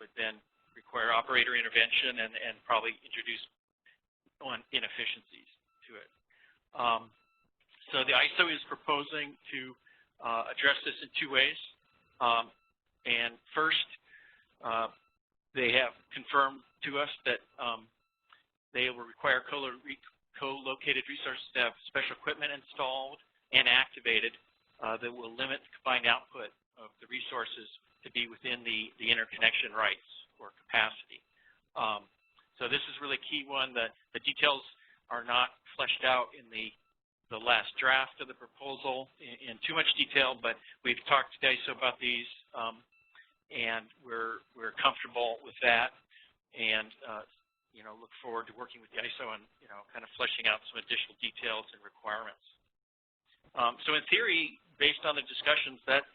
would then require operator intervention and probably introduce inefficiencies to it. So the ISO is proposing to address this in two ways. And first, they have confirmed to us that they will require co-located resources to have special equipment installed and activated that will limit the combined output of the resources to be within the interconnection rights or capacity. So this is really a key one. The details are not fleshed out in the last draft of the proposal in too much detail, but we've talked to ISO about these, and we're comfortable with that, and look forward to working with the ISO and kind of fleshing out some additional details and requirements. So in theory, based on the discussions, that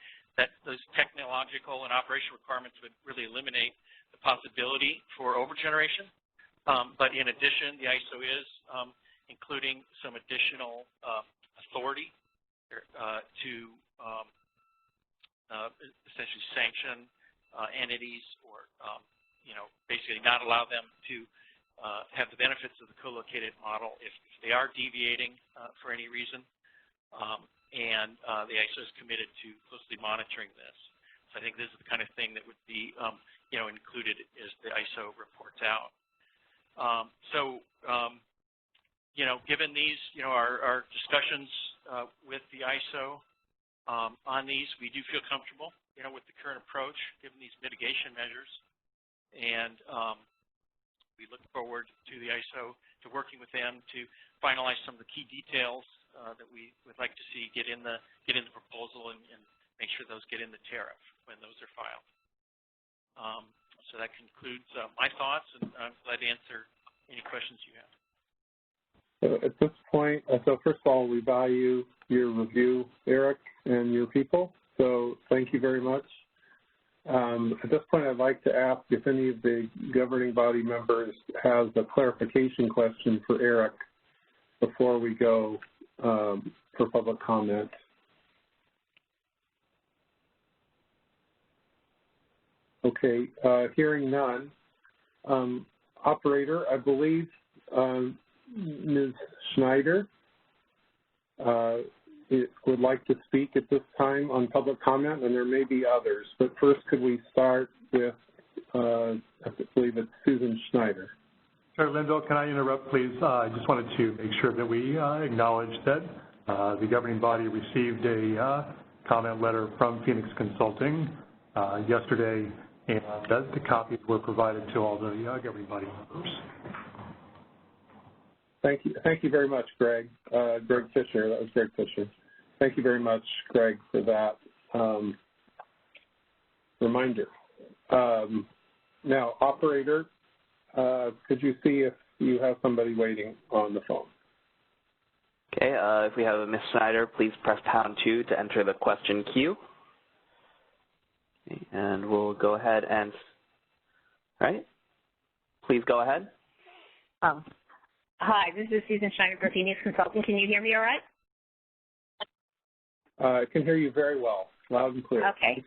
those technological and operational requirements would really eliminate the possibility for overgeneration. But in addition, the ISO is including some additional authority to essentially sanction entities or, basically not allow them to have the benefits of the co-located model if they are deviating for any reason. And the ISO is committed to closely monitoring this. So I think this is the kind of thing that would be, included as the ISO reports out. Given these, our discussions with the ISO on these, we do feel comfortable, with the current approach, given these mitigation measures. And we look forward to the ISO, to working with them to finalize some of the key details that we would like to see get in the proposal and make sure those get in the tariff when those are filed. So that concludes my thoughts, and I'm glad to answer any questions you have. So at this point, so first of all, we value your review, Eric, and your people. So thank you very much. At this point, I'd like to ask if any of the governing body members has a clarification question for Eric before we go for public comment. Okay, hearing none. Operator, I believe Ms. Schneider would like to speak at this time on public comment, and there may be others. But first, could we start with, I believe it's Susan Schneider. Sure, Linville, can I interrupt, please? I just wanted to make sure that we acknowledge that The governing body received a comment letter from Phoenix Consulting yesterday, and the copies were provided to all the governing body members. Thank you very much, Greg. Greg Fisher, that was Greg Fisher. Thank you very much, Greg, for that reminder. Now, operator, could you see if you have somebody waiting on the phone? Okay, if we have a Ms. Snyder, please press #2 to enter the question queue. Okay, and we'll go ahead and, all right, please go ahead. Hi, this is Susan Schneider for Phoenix Consulting. Can you hear me all right? I can hear you very well, loud and clear. Okay.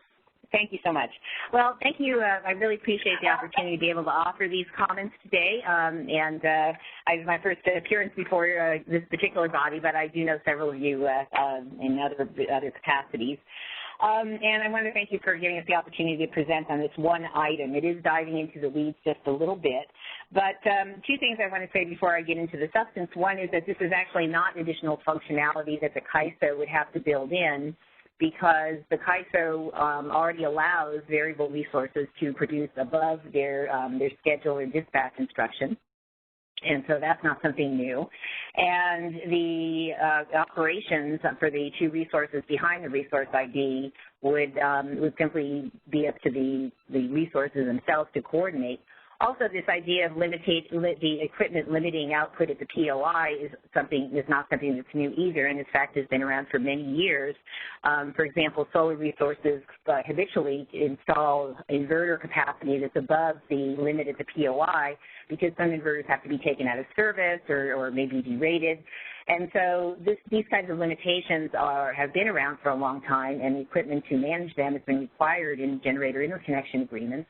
Thank you so much. Well, thank you. I really appreciate the opportunity to be able to offer these comments today. It's my first appearance before this particular body, but I do know several of you in other capacities. And I want to thank you for giving us the opportunity to present on this one item. It is diving into the weeds just a little bit. But two things I want to say before I get into the substance. One is that this is actually not additional functionality that the CAISO would have to build in, because the CAISO already allows variable resources to produce above their schedule or dispatch instruction. And so that's not something new. And the operations for the two resources behind the resource ID would simply be up to the resources themselves to coordinate. Also, this idea of the equipment limiting output at the POI is not something that's new either, and in fact has been around for many years. For example, solar resources habitually install inverter capacity that's above the limit at the POI, because some inverters have to be taken out of service or maybe derated. And so these kinds of limitations have been around for a long time, and the equipment to manage them has been required in generator interconnection agreements.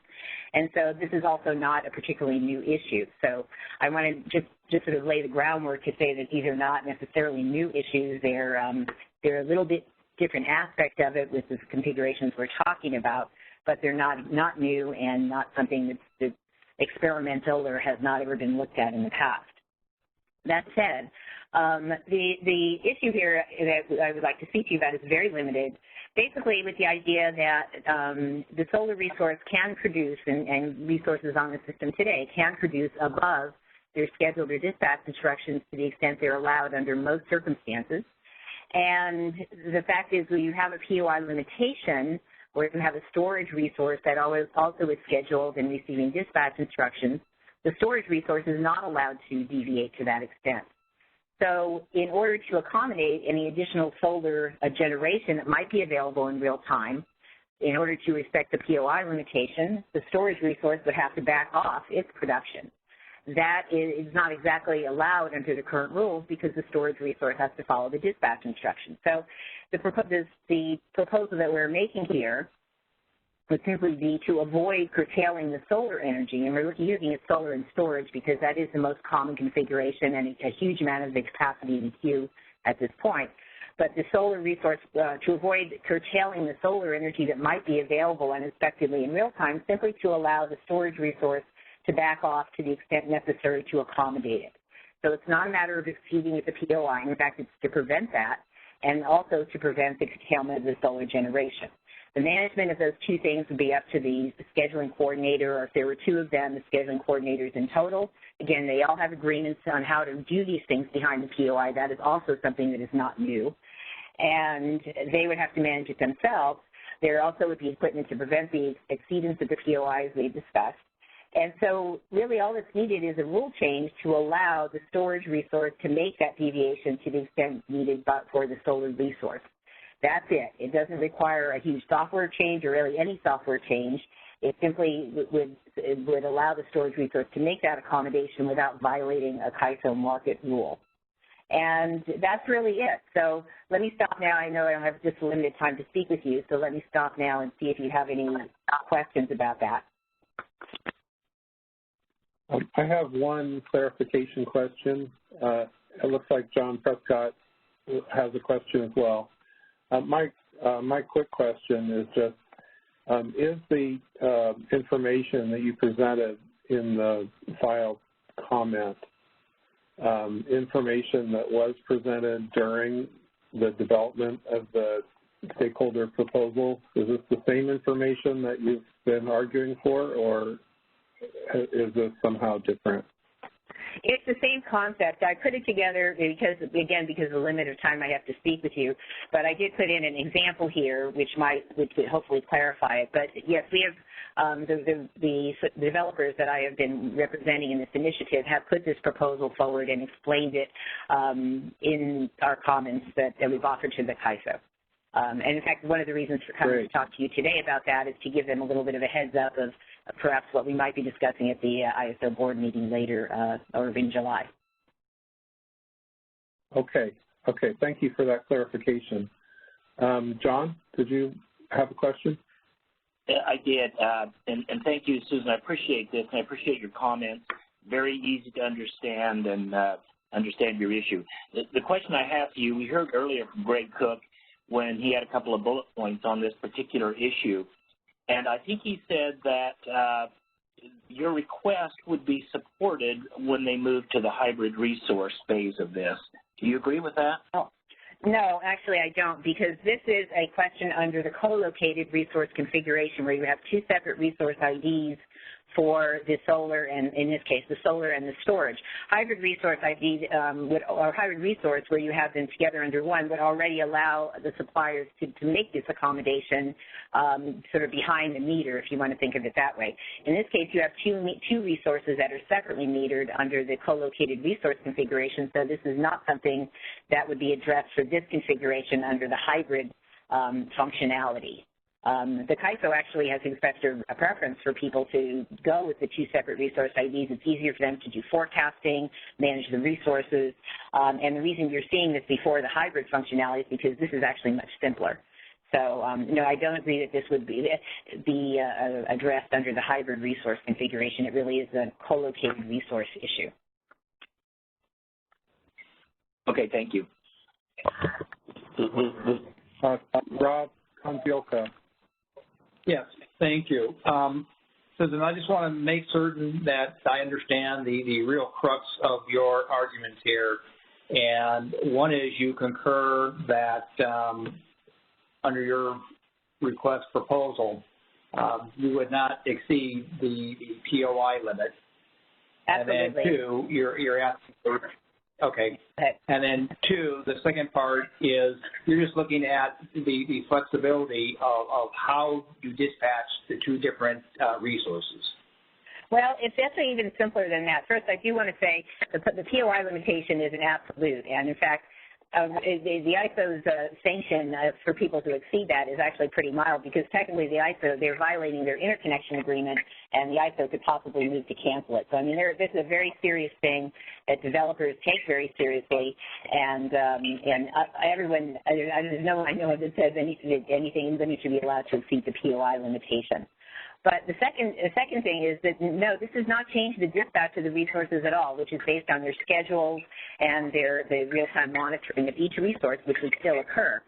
And so this is also not a particularly new issue. So I want to just sort of lay the groundwork to say that these are not necessarily new issues. They're a little bit different aspect of it with the configurations we're talking about, but they're not new and not something that's experimental or has not ever been looked at in the past. That said, the issue here that I would like to speak to you about is very limited, basically with the idea that the solar resource can produce, and resources on the system today can produce above their scheduled or dispatch instructions to the extent they're allowed under most circumstances. And the fact is, when you have a POI limitation, or you have a storage resource that also is scheduled and receiving dispatch instructions, the storage resource is not allowed to deviate to that extent. So in order to accommodate any additional solar generation that might be available in real time, in order to respect the POI limitation, the storage resource would have to back off its production. That is not exactly allowed under the current rules, because the storage resource has to follow the dispatch instructions. So the proposal that we're making here would simply be to avoid curtailing the solar energy, and we're using it solar and storage because that is the most common configuration and a huge amount of the capacity in the queue at this point. But the solar resource, to avoid curtailing the solar energy that might be available unexpectedly in real time, simply to allow the storage resource to back off to the extent necessary to accommodate it. So it's not a matter of exceeding at the POI. In fact, it's to prevent that, and also to prevent the curtailment of the solar generation. The management of those two things would be up to the scheduling coordinator, or if there were two of them, the scheduling coordinators in total. Again, they all have agreements on how to do these things behind the POI. That is also something that is not new. And they would have to manage it themselves. There also would be equipment to prevent the exceedance of the POI as we discussed. And so really all that's needed is a rule change to allow the storage resource to make that deviation to the extent needed for the solar resource. That's it. It doesn't require a huge software change or really any software change. It simply would allow the storage resource to make that accommodation without violating a CAISO market rule. And that's really it. So let me stop now. I know I don't have just a limited time to speak with you, so let me stop now and see if you have any questions about that. I have one clarification question. It looks like John Prescott has a question as well. My quick question is just, is the information that you presented in the file comment information that was presented during the development of the stakeholder proposal? Is this the same information that you've been arguing for, or is this somehow different? It's the same concept. I put it together because of the limit of time I have to speak with you, but I did put in an example here which would hopefully clarify it. But yes, we have the developers that I have been representing in this initiative have put this proposal forward and explained it in our comments that we've offered to the CAISO. And in fact, one of the reasons for coming to talk to you today about that is to give them a little bit of a heads up of perhaps what we might be discussing at the ISO board meeting later or in July. Okay. Thank you for that clarification. John, did you have a question? I did, and thank you, Susan. I appreciate this, and I appreciate your comments. Very easy to understand and understand your issue. The question I have for you, we heard earlier from Greg Cook when he had a couple of bullet points on this particular issue. And I think he said that your request would be supported when they move to the hybrid resource phase of this. Do you agree with that? No, actually I don't, because this is a question under the co-located resource configuration where you have two separate resource IDs for the solar and, in this case, the solar and the storage. Hybrid resource ID or hybrid resource, where you have them together under one, would already allow the suppliers to make this accommodation sort of behind the meter, if you want to think of it that way. In this case, you have two resources that are separately metered under the co-located resource configuration, so this is not something that would be addressed for this configuration under the hybrid functionality. The CAISO actually has expressed a preference for people to go with the two separate resource IDs. It's easier for them to do forecasting, manage the resources, and the reason you're seeing this before the hybrid functionality is because this is actually much simpler. So, no, I don't agree that this would be addressed under the hybrid resource configuration. It really is a co-located resource issue. Okay, thank you. Rob Confiolca. Yes, thank you. Susan, I just want to make certain that I understand the real crux of your arguments here. And one is you concur that under your request proposal, you would not exceed the POI limit. Absolutely. And then two, you're asking for, okay. And then two, the second part is you're just looking at the flexibility of how you dispatch the two different resources. Well, it's actually even simpler than that. First, I do want to say the POI limitation is an absolute, and in fact, the ISO's sanction for people to exceed that is actually pretty mild because technically the ISO, they're violating their interconnection agreement and the ISO could possibly move to cancel it. So, I mean, this is a very serious thing that developers take very seriously, and everyone, there's no one I know that says anything should be allowed to exceed the POI limitation. But the second thing is that, no, this does not change the dispatch of the resources at all, which is based on their schedules and the real-time monitoring of each resource, which would still occur.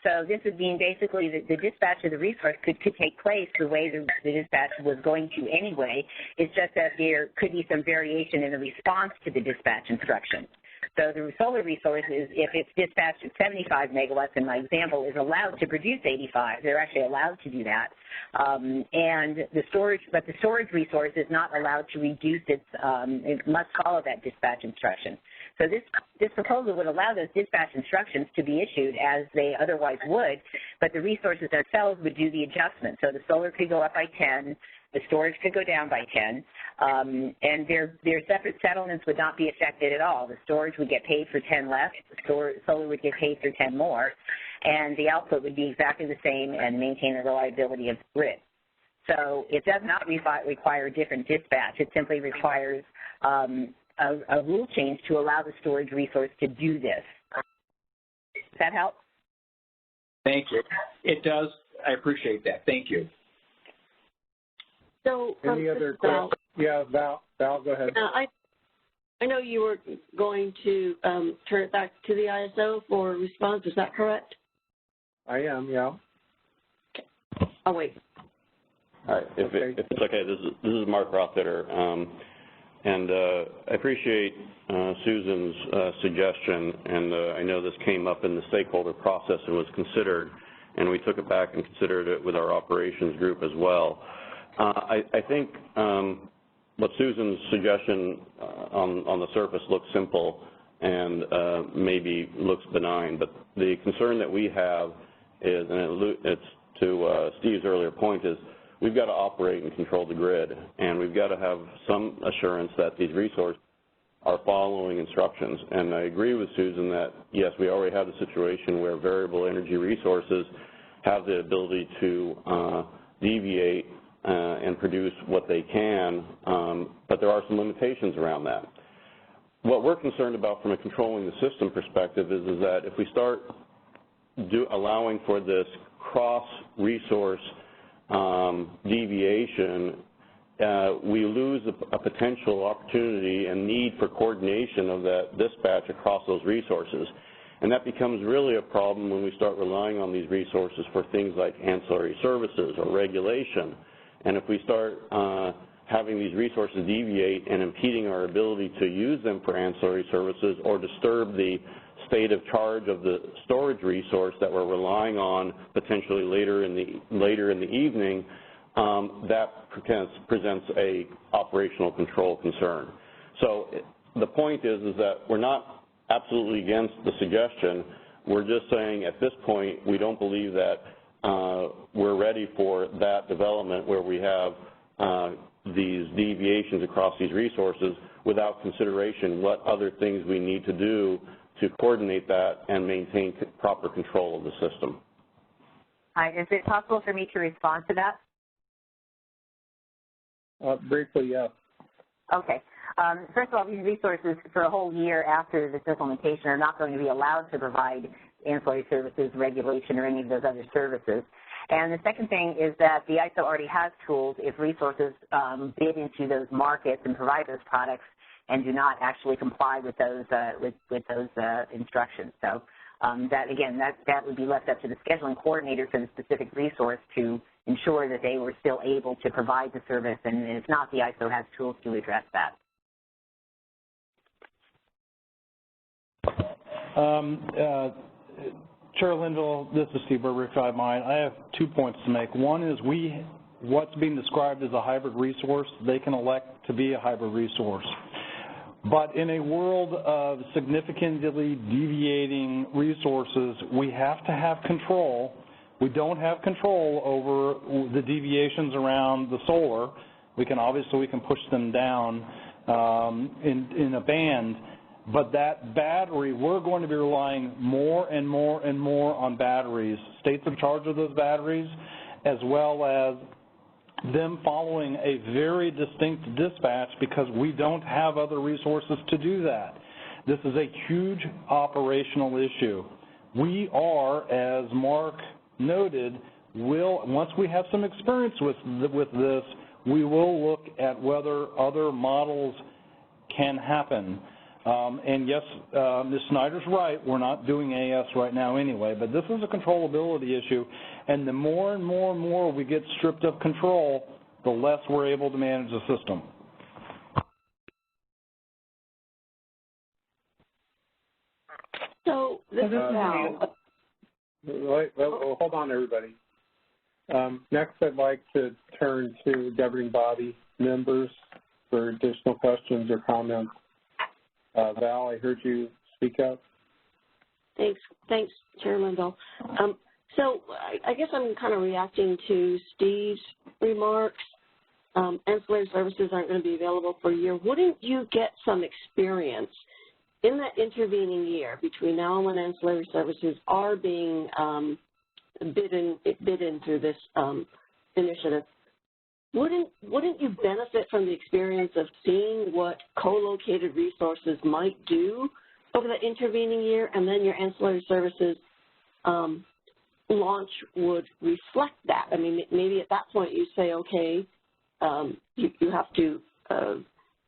So this would mean basically that the dispatch of the resource could take place the way the dispatch was going to anyway. It's just that there could be some variation in the response to the dispatch instruction. So the solar resources, if it's dispatched at 75 megawatts in my example, is allowed to produce 85. They're actually allowed to do that. And the storage resource is not allowed to reduce it must follow that dispatch instruction. So this proposal would allow those dispatch instructions to be issued as they otherwise would, but the resources themselves would do the adjustment. So the solar could go up by 10, the storage could go down by 10, and their separate settlements would not be affected at all. The storage would get paid for 10 less, the solar would get paid for 10 more, and the output would be exactly the same and maintain the reliability of the grid. So it does not require different dispatch. It simply requires a rule change to allow the storage resource to do this. Does that help? Thank you. It does. I appreciate that. Thank you. So, any other questions? Yeah, Val, go ahead. I know you were going to turn it back to the ISO for a response. Is that correct? I am, yeah. Okay. I'll wait. All right. If it's okay, this is Mark Rothbitter. And I appreciate Susan's suggestion, and I know this came up in the stakeholder process and was considered, and we took it back and considered it with our operations group as well. I think what Susan's suggestion on the surface looks simple and maybe looks benign, but the concern that we have is, and it's to Steve's earlier point, is we've got to operate and control the grid, and we've got to have some assurance that these resources are following instructions. And I agree with Susan that, yes, we already have a situation where variable energy resources have the ability to deviate and produce what they can, but there are some limitations around that. What we're concerned about from a controlling the system perspective is that if we start allowing for this cross-resource deviation, we lose a potential opportunity and need for coordination of that dispatch across those resources. And that becomes really a problem when we start relying on these resources for things like ancillary services or regulation. And if we start having these resources deviate and impeding our ability to use them for ancillary services or disturb the state of charge of the storage resource that we're relying on potentially later in the evening, that presents a operational control concern. So the point is that we're not absolutely against the suggestion. We're just saying at this point we don't believe that we're ready for that development where we have these deviations across these resources without consideration what other things we need to do to coordinate that and maintain proper control of the system. Hi, is it possible for me to respond to that? Briefly, yes. Okay. First of all, these resources for a whole year after this implementation are not going to be allowed to provide ancillary services, regulation, or any of those other services. And the second thing is that the ISO already has tools if resources bid into those markets and provide those products and do not actually comply with those instructions. So that, again, that would be left up to the scheduling coordinator for the specific resource to ensure that they were still able to provide the service, and if not, the ISO has tools to address that. Chair Linville, this is Steve Berber, if I might. I have 2 points to make. One is what's being described as a hybrid resource, they can elect to be a hybrid resource. But in a world of significantly deviating resources, we have to have control. We don't have control over the deviations around the solar. We can push them down in a band. But that battery, we're going to be relying more and more and more on batteries, states in charge of those batteries, as well as them following a very distinct dispatch because we don't have other resources to do that. This is a huge operational issue. We are, as Mark noted, once we have some experience with this, we will look at whether other models can happen. And yes, Ms. Snyder's right, we're not doing AS right now anyway, but this is a controllability issue, and the more and more and more we get stripped of control, the less we're able to manage the system. So this is now. Hold on, everybody. Next, I'd like to turn to governing body members for additional questions or comments. Val, I heard you speak up. Thanks, Chair Linville. So I guess I'm kind of reacting to Steve's remarks. Ancillary services aren't going to be available for a year. Wouldn't you get some experience in that intervening year between now and when ancillary services are being bid in through this initiative? Wouldn't you benefit from the experience of seeing what co-located resources might do over the intervening year, and then your ancillary services launch would reflect that? I mean, maybe at that point you say, okay, you have to,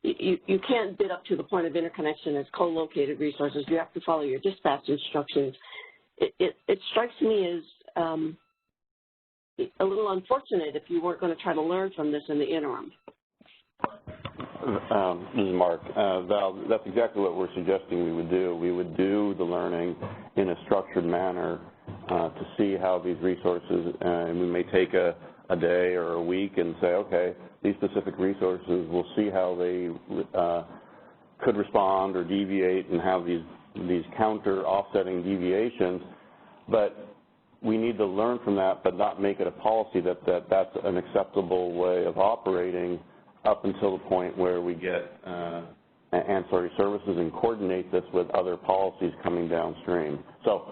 you can't bid up to the point of interconnection as co-located resources. You have to follow your dispatch instructions. It strikes me as a little unfortunate if you weren't going to try to learn from this in the interim. This is Mark. Val, that's exactly what we're suggesting we would do. We would do the learning in a structured manner to see how these resources, and we may take a day or a week and say, okay, these specific resources, we'll see how they could respond or deviate and have these counter offsetting deviations, but we need to learn from that but not make it a policy that's an acceptable way of operating up until the point where we get ancillary services and coordinate this with other policies coming downstream. So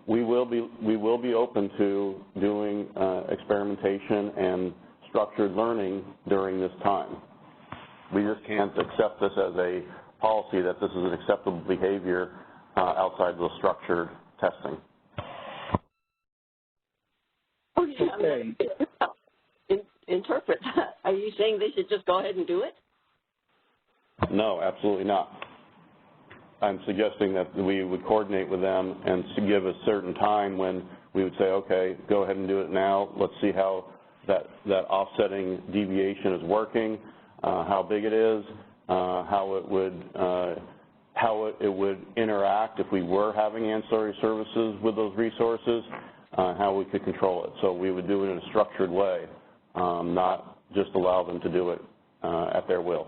we will be open to doing experimentation and structured learning during this time. We just can't accept this as a policy that this is an acceptable behavior outside the structured testing. Okay. Interpret. Are you saying they should just go ahead and do it? No, absolutely not. I'm suggesting that we would coordinate with them and give a certain time when we would say, okay, go ahead and do it now. Let's see how that offsetting deviation is working, how big it is, how it would interact if we were having ancillary services with those resources, how we could control it. So we would do it in a structured way, not just allow them to do it at their will.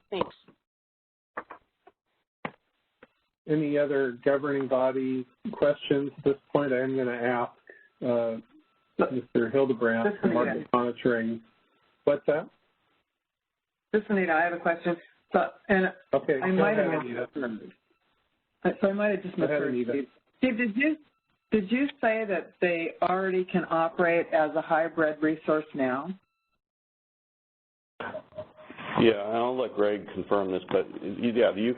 Thanks. Any other governing body questions at this point? I am going to ask Mr. Hildebrand from Market Monitoring. What's that? This is Anita. I have a question. So, and okay, I might have just misheard. Steve, did you say that they already can operate as a hybrid resource now? Yeah, and I'll let Greg confirm this, but yeah, you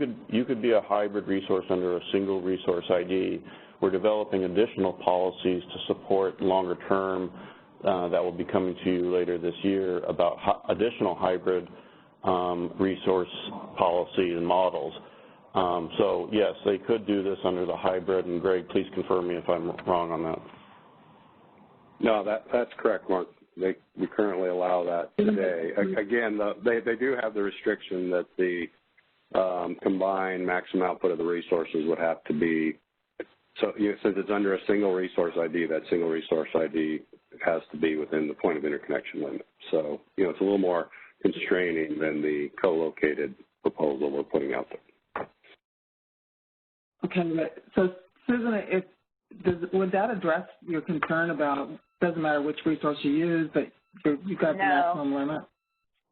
could be a hybrid resource under a single resource ID. We're developing additional policies to support longer term that will be coming to you later this year about additional hybrid resource policy and models. So yes, they could do this under the hybrid, and Greg, please confirm me if I'm wrong on that. No, that's correct, Mark. We currently allow that today. Again, they do have the restriction that the combined maximum output of the resources would have to be, so since it's under a single resource ID, that single resource ID has to be within the point of interconnection limit. So, it's a little more constraining than the co-located proposal we're putting out there. Okay, so Susan, would that address your concern about doesn't matter which resource you use, but you've got the maximum limit?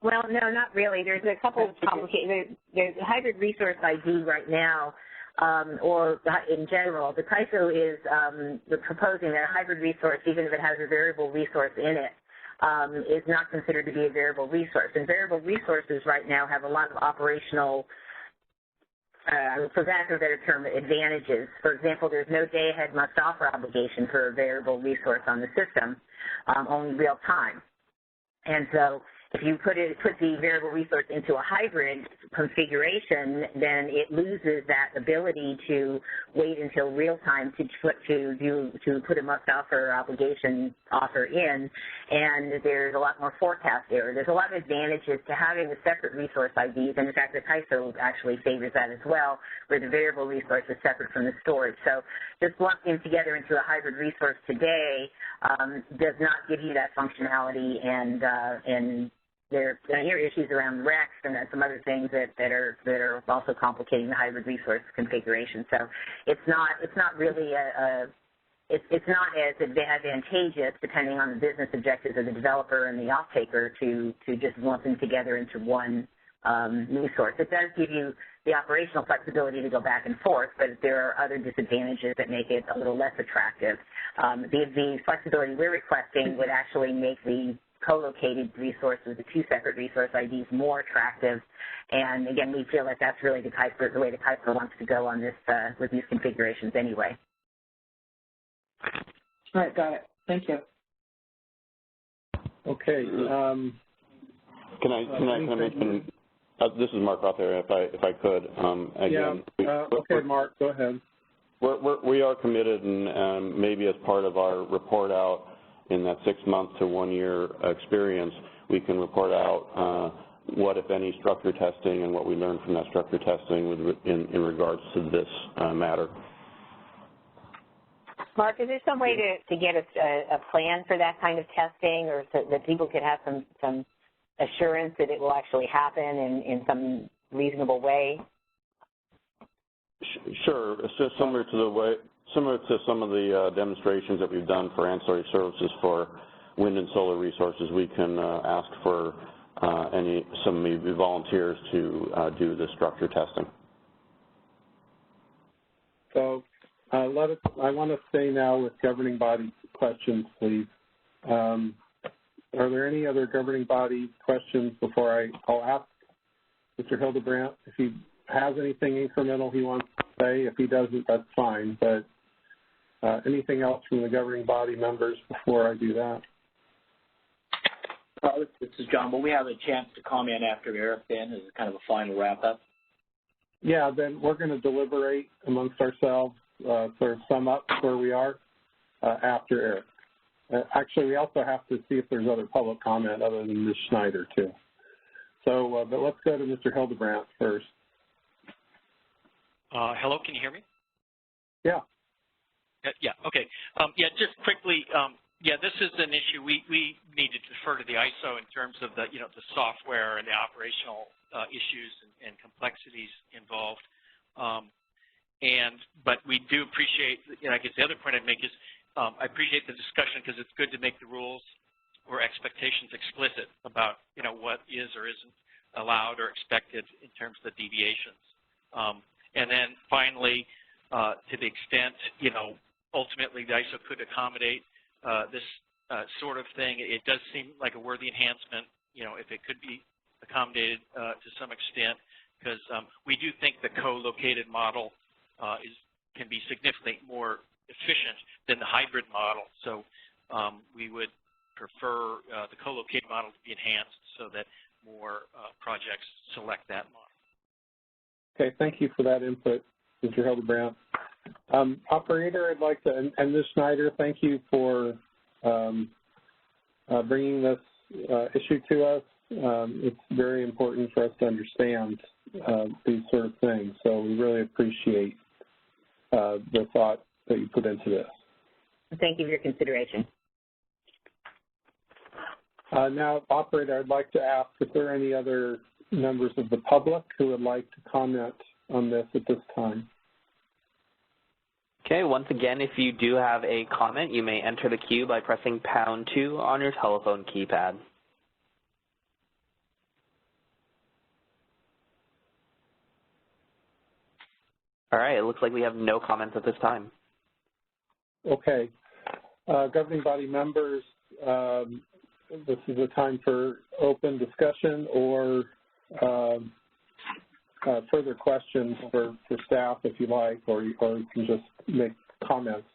Well, no, not really. There's a couple of complicated. There's a hybrid resource ID right now, or in general. The CAISO is proposing that a hybrid resource, even if it has a variable resource in it, is not considered to be a variable resource. And variable resources right now have a lot of operational, for lack of a better term, advantages. For example, there's no day-ahead must-offer obligation for a variable resource on the system, only real time. And so if you put the variable resource into a hybrid configuration, then it loses that ability to wait until real time to put a must-offer obligation offer in, and there's a lot more forecast error. There's a lot of advantages to having the separate resource IDs, and in fact, the CAISO actually favors that as well, where the variable resource is separate from the storage. So just lumping them together into a hybrid resource today does not give you that functionality, and there are issues around REX and some other things that are also complicating the hybrid resource configuration. So it's not really it's not as advantageous, depending on the business objectives of the developer and the off-taker, to just lump them together into one resource. It does give you the operational flexibility to go back and forth, but there are other disadvantages that make it a little less attractive. The flexibility we're requesting would actually make the co-located resources, the two separate resource IDs, more attractive. And again, we feel that that's really the way the CAISO wants to go on this with these configurations anyway. All right, got it. Thank you. Okay. Can I mention? This is Mark out there. If I could again. Yeah. Okay, Mark, go ahead. We are committed, and maybe as part of our report out in that 6 month to 1 year experience, we can report out what, if any, structure testing and what we learned from that structure testing in regards to this matter. Mark, is there some way to get a plan for that kind of testing, or so that people could have some assurance that it will actually happen in some reasonable way? Sure. It's just similar to some of the demonstrations that we've done for ancillary services for wind and solar resources. We can ask for some volunteers to do the structure testing. So I want to stay now with governing body questions, please. Are there any other governing body questions before I'll ask Mr. Hildebrandt if he has anything incremental he wants to say? If he doesn't, that's fine. But anything else from the governing body members before I do that? This is John. Will we have a chance to comment after Eric then as kind of a final wrap-up? Yeah, then we're going to deliberate amongst ourselves, sort of sum up where we are after Eric. Actually, we also have to see if there's other public comment other than Ms. Schneider, too. So, but let's go to Mr. Hildebrandt first. Hello, can you hear me? Yeah. Yeah, okay. Yeah, just quickly, yeah, this is an issue we need to defer to the ISO in terms of the, the software and the operational issues and complexities involved. But we do appreciate, I guess the other point I'd make is I appreciate the discussion because it's good to make the rules or expectations explicit about, what is or isn't allowed or expected in terms of the deviations. And then finally, to the extent, ultimately the ISO could accommodate this sort of thing, it does seem like a worthy enhancement, if it could be accommodated to some extent, because we do think the co-located model can be significantly more efficient than the hybrid model. So we would prefer the co-located model to be enhanced so that more projects select that model. Okay, thank you for that input, Mr. Hildebrandt. Operator, I'd like to, and Ms. Schneider, thank you for bringing this issue to us. It's very important for us to understand these sort of things, so we really appreciate the thought that you put into this. Thank you for your consideration. Now, Operator, I'd like to ask if there are any other members of the public who would like to comment on this at this time. Okay, once again, if you do have a comment, you may enter the queue by pressing #2 on your telephone keypad. All right, it looks like we have no comments at this time. Okay. Governing body members, this is a time for open discussion or further questions for staff if you like, or you can just make comments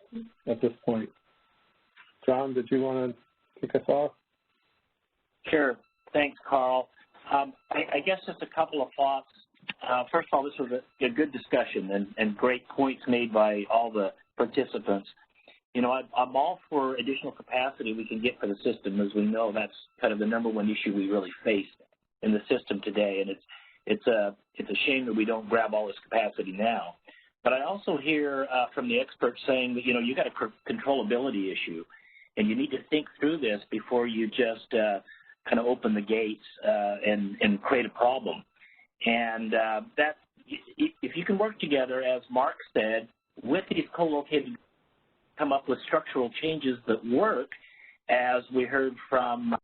at this point. John, did you want to kick us off? Sure. Thanks, Carl. I guess just a couple of thoughts. First of all, this was a good discussion and great points made by all the participants. I'm all for additional capacity we can get for the system. As we know, that's kind of the #1 issue we really face in the system today, and it's a shame that we don't grab all this capacity now. But I also hear from the experts saying that, you got a controllability issue, and you need to think through this before you just kind of open the gates and create a problem. And that if you can work together, as Mark said, with these co-located, come up with structural changes that work, as we heard from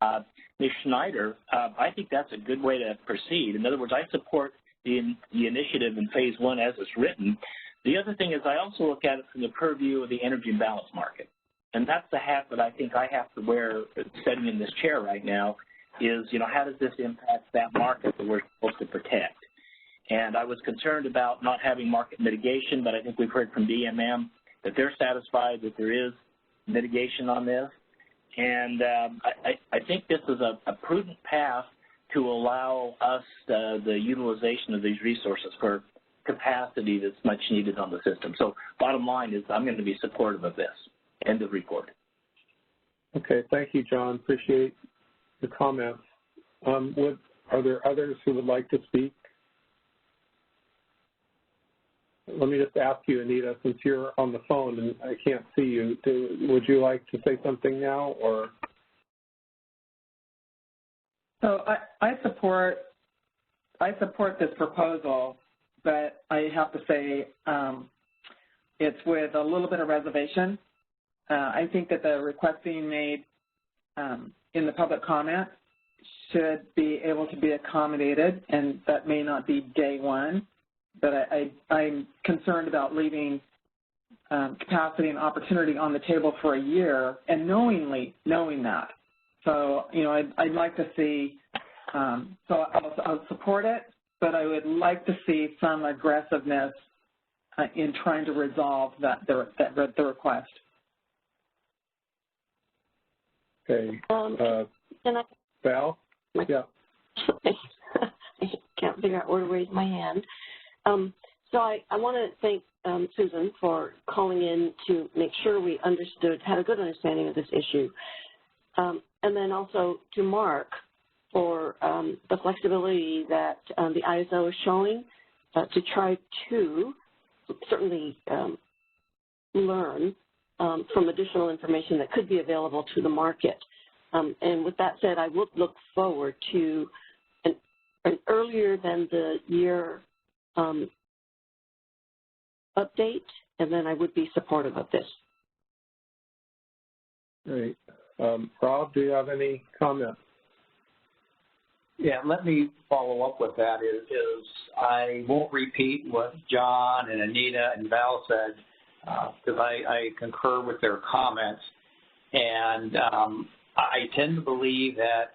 Ms. Schneider, I think that's a good way to proceed. In other words, I support the initiative in phase 1 as it's written. The other thing is I also look at it from the purview of the energy imbalance market. And that's the hat that I think I have to wear sitting in this chair right now is, how does this impact that market that we're supposed to protect? And I was concerned about not having market mitigation, but I think we've heard from DMM that they're satisfied that there is mitigation on this. And I think this is a prudent path to allow us the utilization of these resources for capacity that's much needed on the system. So bottom line is I'm going to be supportive of this. End of report. Okay, thank you, John. Appreciate your comments. Are there others who would like to speak? Let me just ask you, Anita, since you're on the phone and I can't see you, would you like to say something now, or? So I support this proposal, but I have to say it's with a little bit of reservation. I think that the request being made in the public comment should be able to be accommodated, and that may not be day one, but I'm concerned about leaving capacity and opportunity on the table for a year and knowing that. So, you know, I'd like to see, so I'll support it, but I would like to see some aggressiveness in trying to resolve the request. Okay. Val? Yeah. I can't figure out where to raise my hand. So I want to thank Susan for calling in to make sure we had a good understanding of this issue. And then also to Mark for the flexibility that the ISO is showing to try to certainly learn from additional information that could be available to the market. And with that said, I would look forward to an earlier than the year update, and then I would be supportive of this. Great. Rob, do you have any comments? Yeah, let me follow up with that. I won't repeat what John and Anita and Val said, because I concur with their comments. And I tend to believe that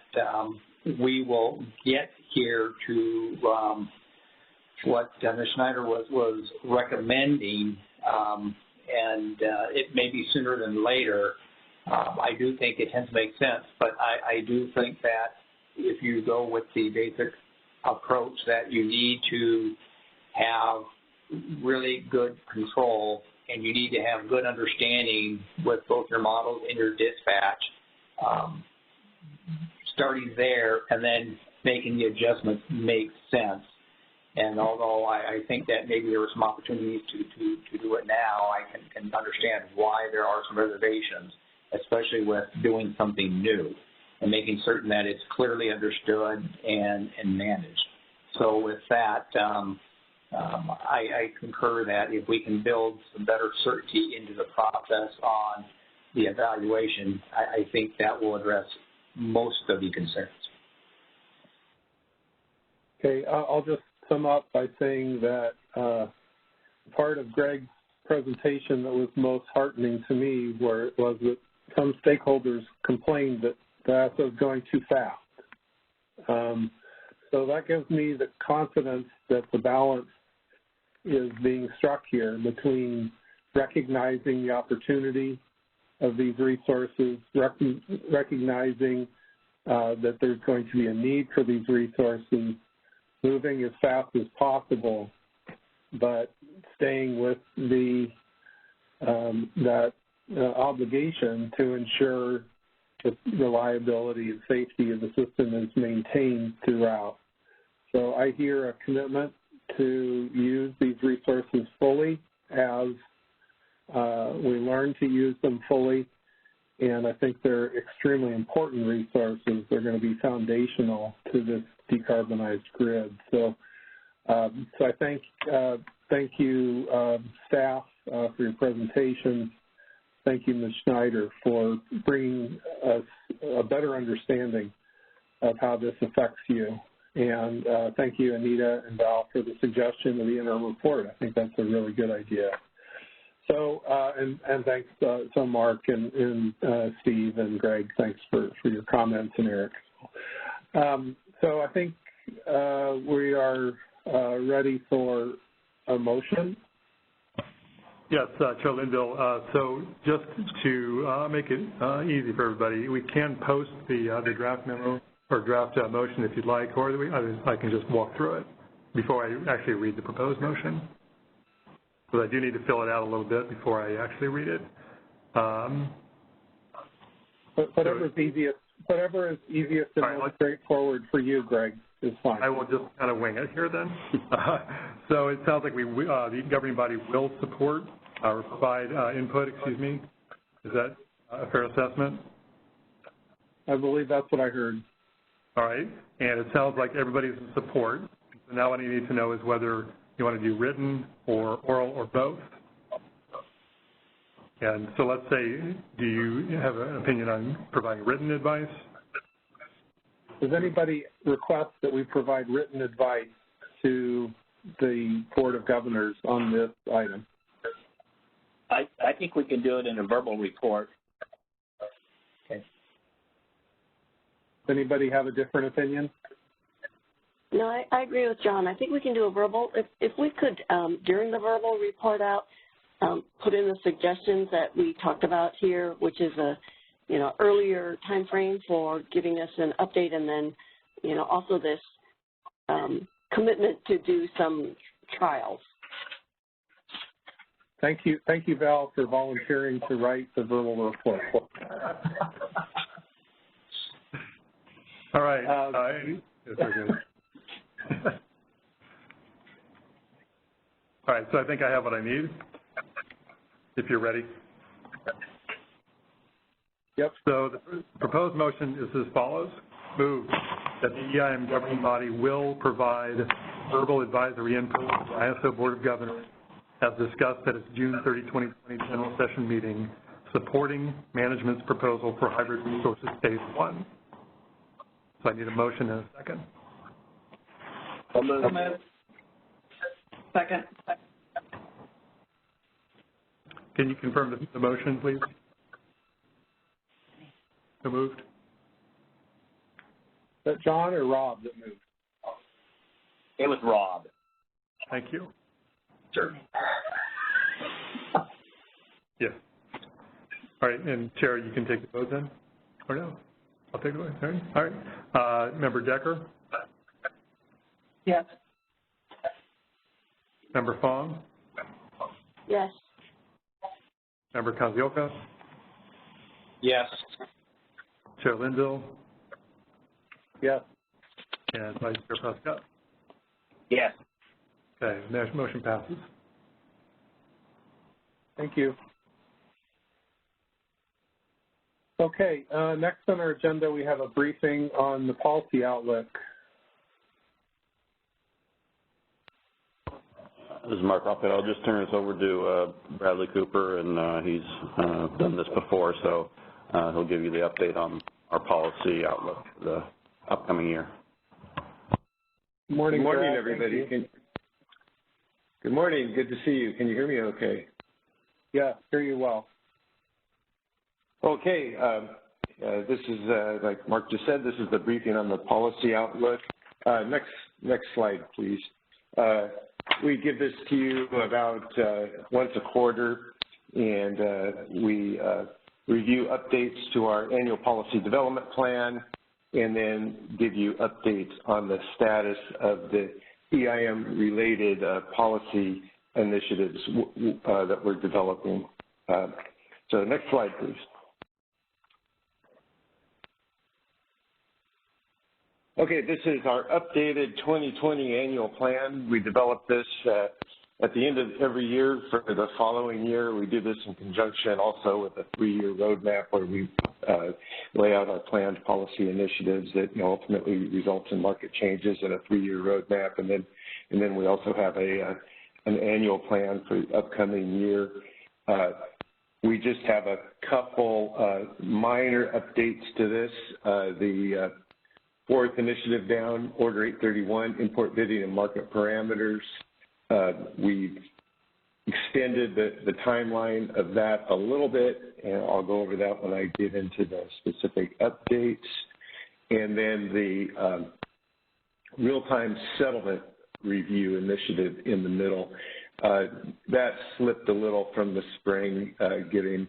we will get here to what Ms. Schneider was recommending, and it may be sooner than later. I do think it tends to make sense, but I do think that if you go with the basic approach that you need to have really good control and you need to have good understanding with both your models and your dispatch, starting there and then making the adjustments makes sense. And although I think that maybe there were some opportunities to do it now, I can understand why there are some reservations, especially with doing something new and making certain that it's clearly understood and managed. So with that, I concur that if we can build some better certainty into the process on the evaluation, I think that will address most of the concerns. Okay, I'll just sum up by saying that part of Greg's presentation that was most heartening to me was that some stakeholders complained that that was going too fast. So that gives me the confidence that the balance is being struck here between recognizing the opportunity of these resources, recognizing that there's going to be a need for these resources, moving as fast as possible, but staying with that obligation to ensure the reliability and safety of the system is maintained throughout. So I hear a commitment to use these resources fully as we learn to use them fully, and I think they're extremely important resources. They're going to be foundational to this decarbonized grid. So, I thank you, staff, for your presentation. Thank you, Ms. Schneider, for bringing us a better understanding of how this affects you. And thank you, Anita and Val, for the suggestion of the interim report. I think that's a really good idea. So, and thanks to Mark and Steve and Greg. Thanks for your comments, and Eric. So I think we are ready for a motion. Yes, Chair Linville. So just to make it easy for everybody, we can post the draft memo or draft motion if you'd like, or I can just walk through it before I actually read the proposed motion. But I do need to fill it out a little bit before I actually read it. Whatever is easiest and most straightforward for you, Greg. is fine. I will just kind of wing it here then. So it sounds like the governing body will support or provide input, excuse me. Is that a fair assessment? I believe that's what I heard. All right, and it sounds like everybody's in support. So now what I need to know is whether you want to do written or oral or both. And so let's say, do you have an opinion on providing written advice? Does anybody request that we provide written advice to the Board of Governors on this item? I think we can do it in a verbal report. Okay. Does anybody have a different opinion? No, I agree with John. I think we can do a verbal. If we could, during the verbal report out, put in the suggestions that we talked about here, which is a, earlier time frame for giving us an update, and then, also this commitment to do some trials. Thank you, Val, for volunteering to write the verbal report. All right. Yes, all right, so I think I have what I need, if you're ready. Yep. So the proposed motion is as follows. Move that the EIM governing body will provide verbal advisory input to the ISO Board of Governors as discussed at its June 30, 2020 general session meeting, supporting management's proposal for hybrid resources phase 1. So I need a motion and a second. So moved. Second. Can you confirm the motion, please? So moved. Is that John or Rob that moved? It was Rob. Thank you. Sure. Yes. All right, and Chair, you can take the vote then, or no? I'll take the vote. All right. Member Decker? Yes. Member Fong? Yes. Member Kazioka? Yes. Chair Linville? Yes. And Vice Chair Prescott? Yes. Okay, motion passes. Thank you. Okay, next on our agenda, we have a briefing on the policy outlook. This is Mark Roppett. I'll just turn this over to Bradley Cooper, and he's done this before, so he'll give you the update on our policy outlook for the upcoming year. Good morning, Good morning, Brad. everybody. Good morning. Good to see you. Can you hear me okay? Yeah, hear you well. Okay. This is, like Mark just said, this is the briefing on the policy outlook. Next slide, please. We give this to you about once a quarter, and we review updates to our annual policy development plan, and then give you updates on the status of the EIM-related policy initiatives that we're developing. So next slide, please. Okay, this is our updated 2020 annual plan. We develop this at the end of every year for the following year. We do this in conjunction also with a 3-year roadmap where we lay out our planned policy initiatives that ultimately results in market changes in a 3-year roadmap, and then we also have an annual plan for the upcoming year. We just have a couple minor updates to this. The fourth initiative down, Order 831, import bidding and market parameters. We've extended the timeline of that a little bit, and I'll go over that when I get into the specific updates. And then the real-time settlement review initiative in the middle. That slipped a little from the spring, given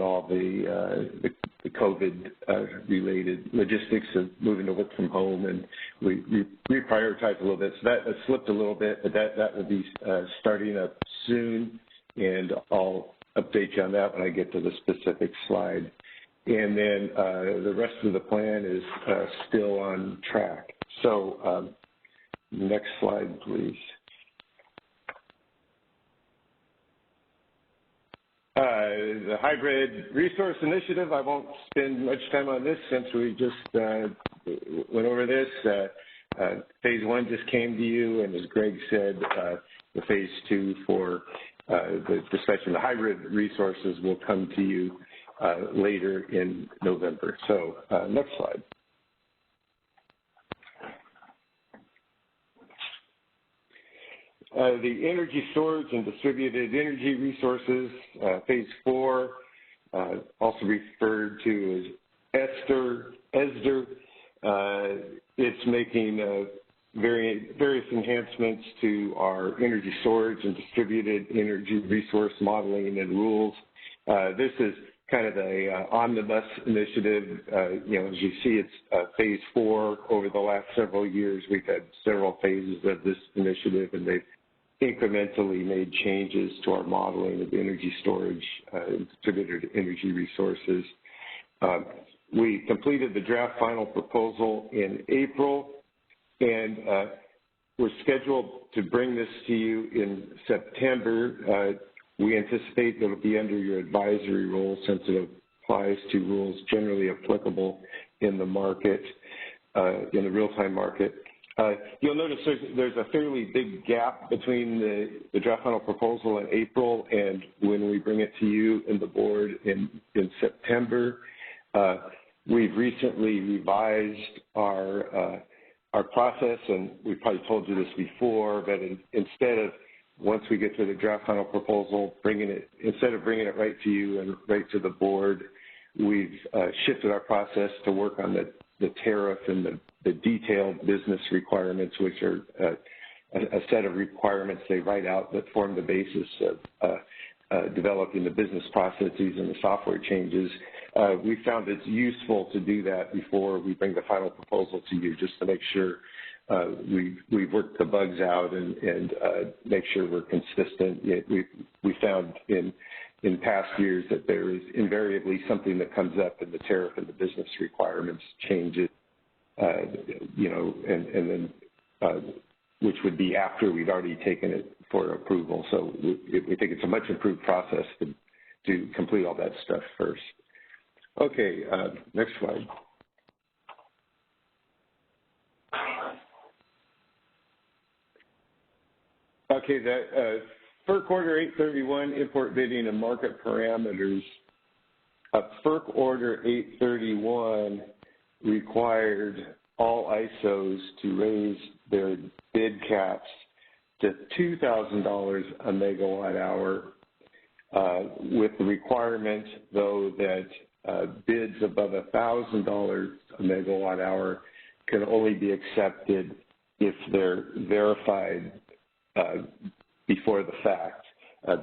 all the COVID-related logistics of moving to work from home, and we reprioritized a little bit. So that slipped a little bit, but that will be starting up soon, and I'll update you on that when I get to the specific slide. And then the rest of the plan is still on track. So next slide, please. The Hybrid Resource Initiative, I won't spend much time on this since we just went over this. Phase 1 just came to you, and as Greg said, the Phase 2 for the discussion of the hybrid resources will come to you later in November. So next slide. The energy storage and distributed energy resources, Phase 4, also referred to as ESDR. It's making various enhancements to our energy storage and distributed energy resource modeling and rules. This is kind of a omnibus initiative. As you see, it's Phase 4. Over the last several years, we've had several phases of this initiative, and they've incrementally made changes to our modeling of energy storage and distributed energy resources. We completed the draft final proposal in April, and we're scheduled to bring this to you in September. We anticipate that it will be under your advisory role since it applies to rules generally applicable in the market, in the real-time market. You'll notice there's a fairly big gap between the draft final proposal in April and when we bring it to you and the board in September. We've recently revised our process, and we've probably told you this before, but instead of once we get to the draft final proposal, instead of bringing it right to you and right to the board, we've shifted our process to work on the tariff and the detailed business requirements, which are a set of requirements they write out that form the basis of developing the business processes and the software changes. We found it's useful to do that before we bring the final proposal to you, just to make sure we've worked the bugs out and make sure we're consistent. We found in past years that there is invariably something that comes up in the tariff and the business requirements changes, and then which would be after we'd already taken it for approval. So we think it's a much improved process to complete all that stuff first. Okay, next slide. Okay, that FERC Order 831, import bidding and market parameters. FERC Order 831 required all ISOs to raise their bid caps to $2,000 a megawatt hour, with the requirement, though, that bids above $1,000 a megawatt hour can only be accepted if they're verified before the fact,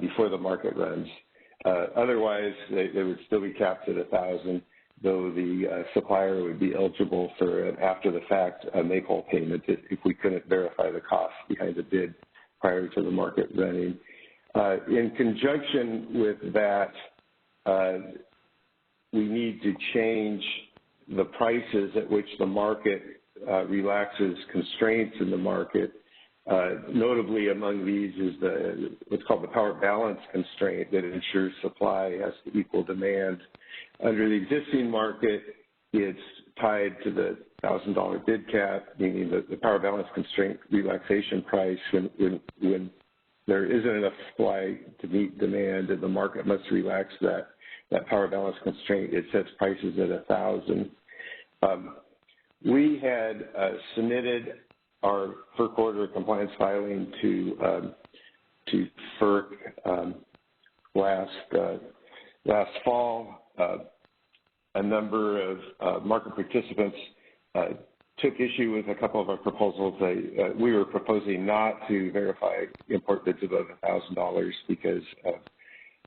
before the market runs. Otherwise, they would still be capped at $1,000, though the supplier would be eligible for an after-the-fact make-whole payment if we couldn't verify the cost behind the bid prior to the market running. In conjunction with that, we need to change the prices at which the market relaxes constraints in the market. Notably among these is what's called the power balance constraint that ensures supply has to equal demand. Under the existing market, it's tied to the $1,000 bid cap, meaning the power balance constraint relaxation price when there isn't enough supply to meet demand and the market must relax that power balance constraint. It sets prices at $1,000. We had submitted our FERC order compliance filing to FERC last fall. A number of market participants took issue with a couple of our proposals. We were proposing not to verify import bids above $1,000 because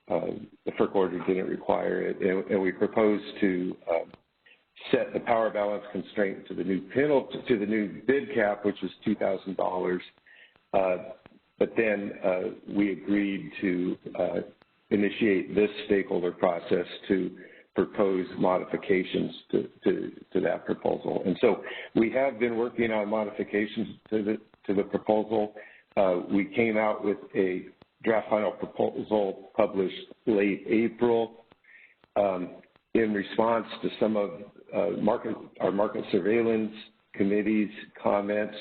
the FERC order didn't require it, and we proposed to set the power balance constraint to the new bid cap, which is $2,000. But then we agreed to initiate this stakeholder process to proposed modifications to that proposal. And so we have been working on modifications to the proposal. We came out with a draft final proposal published late April. In response to some of our market surveillance committee's comments,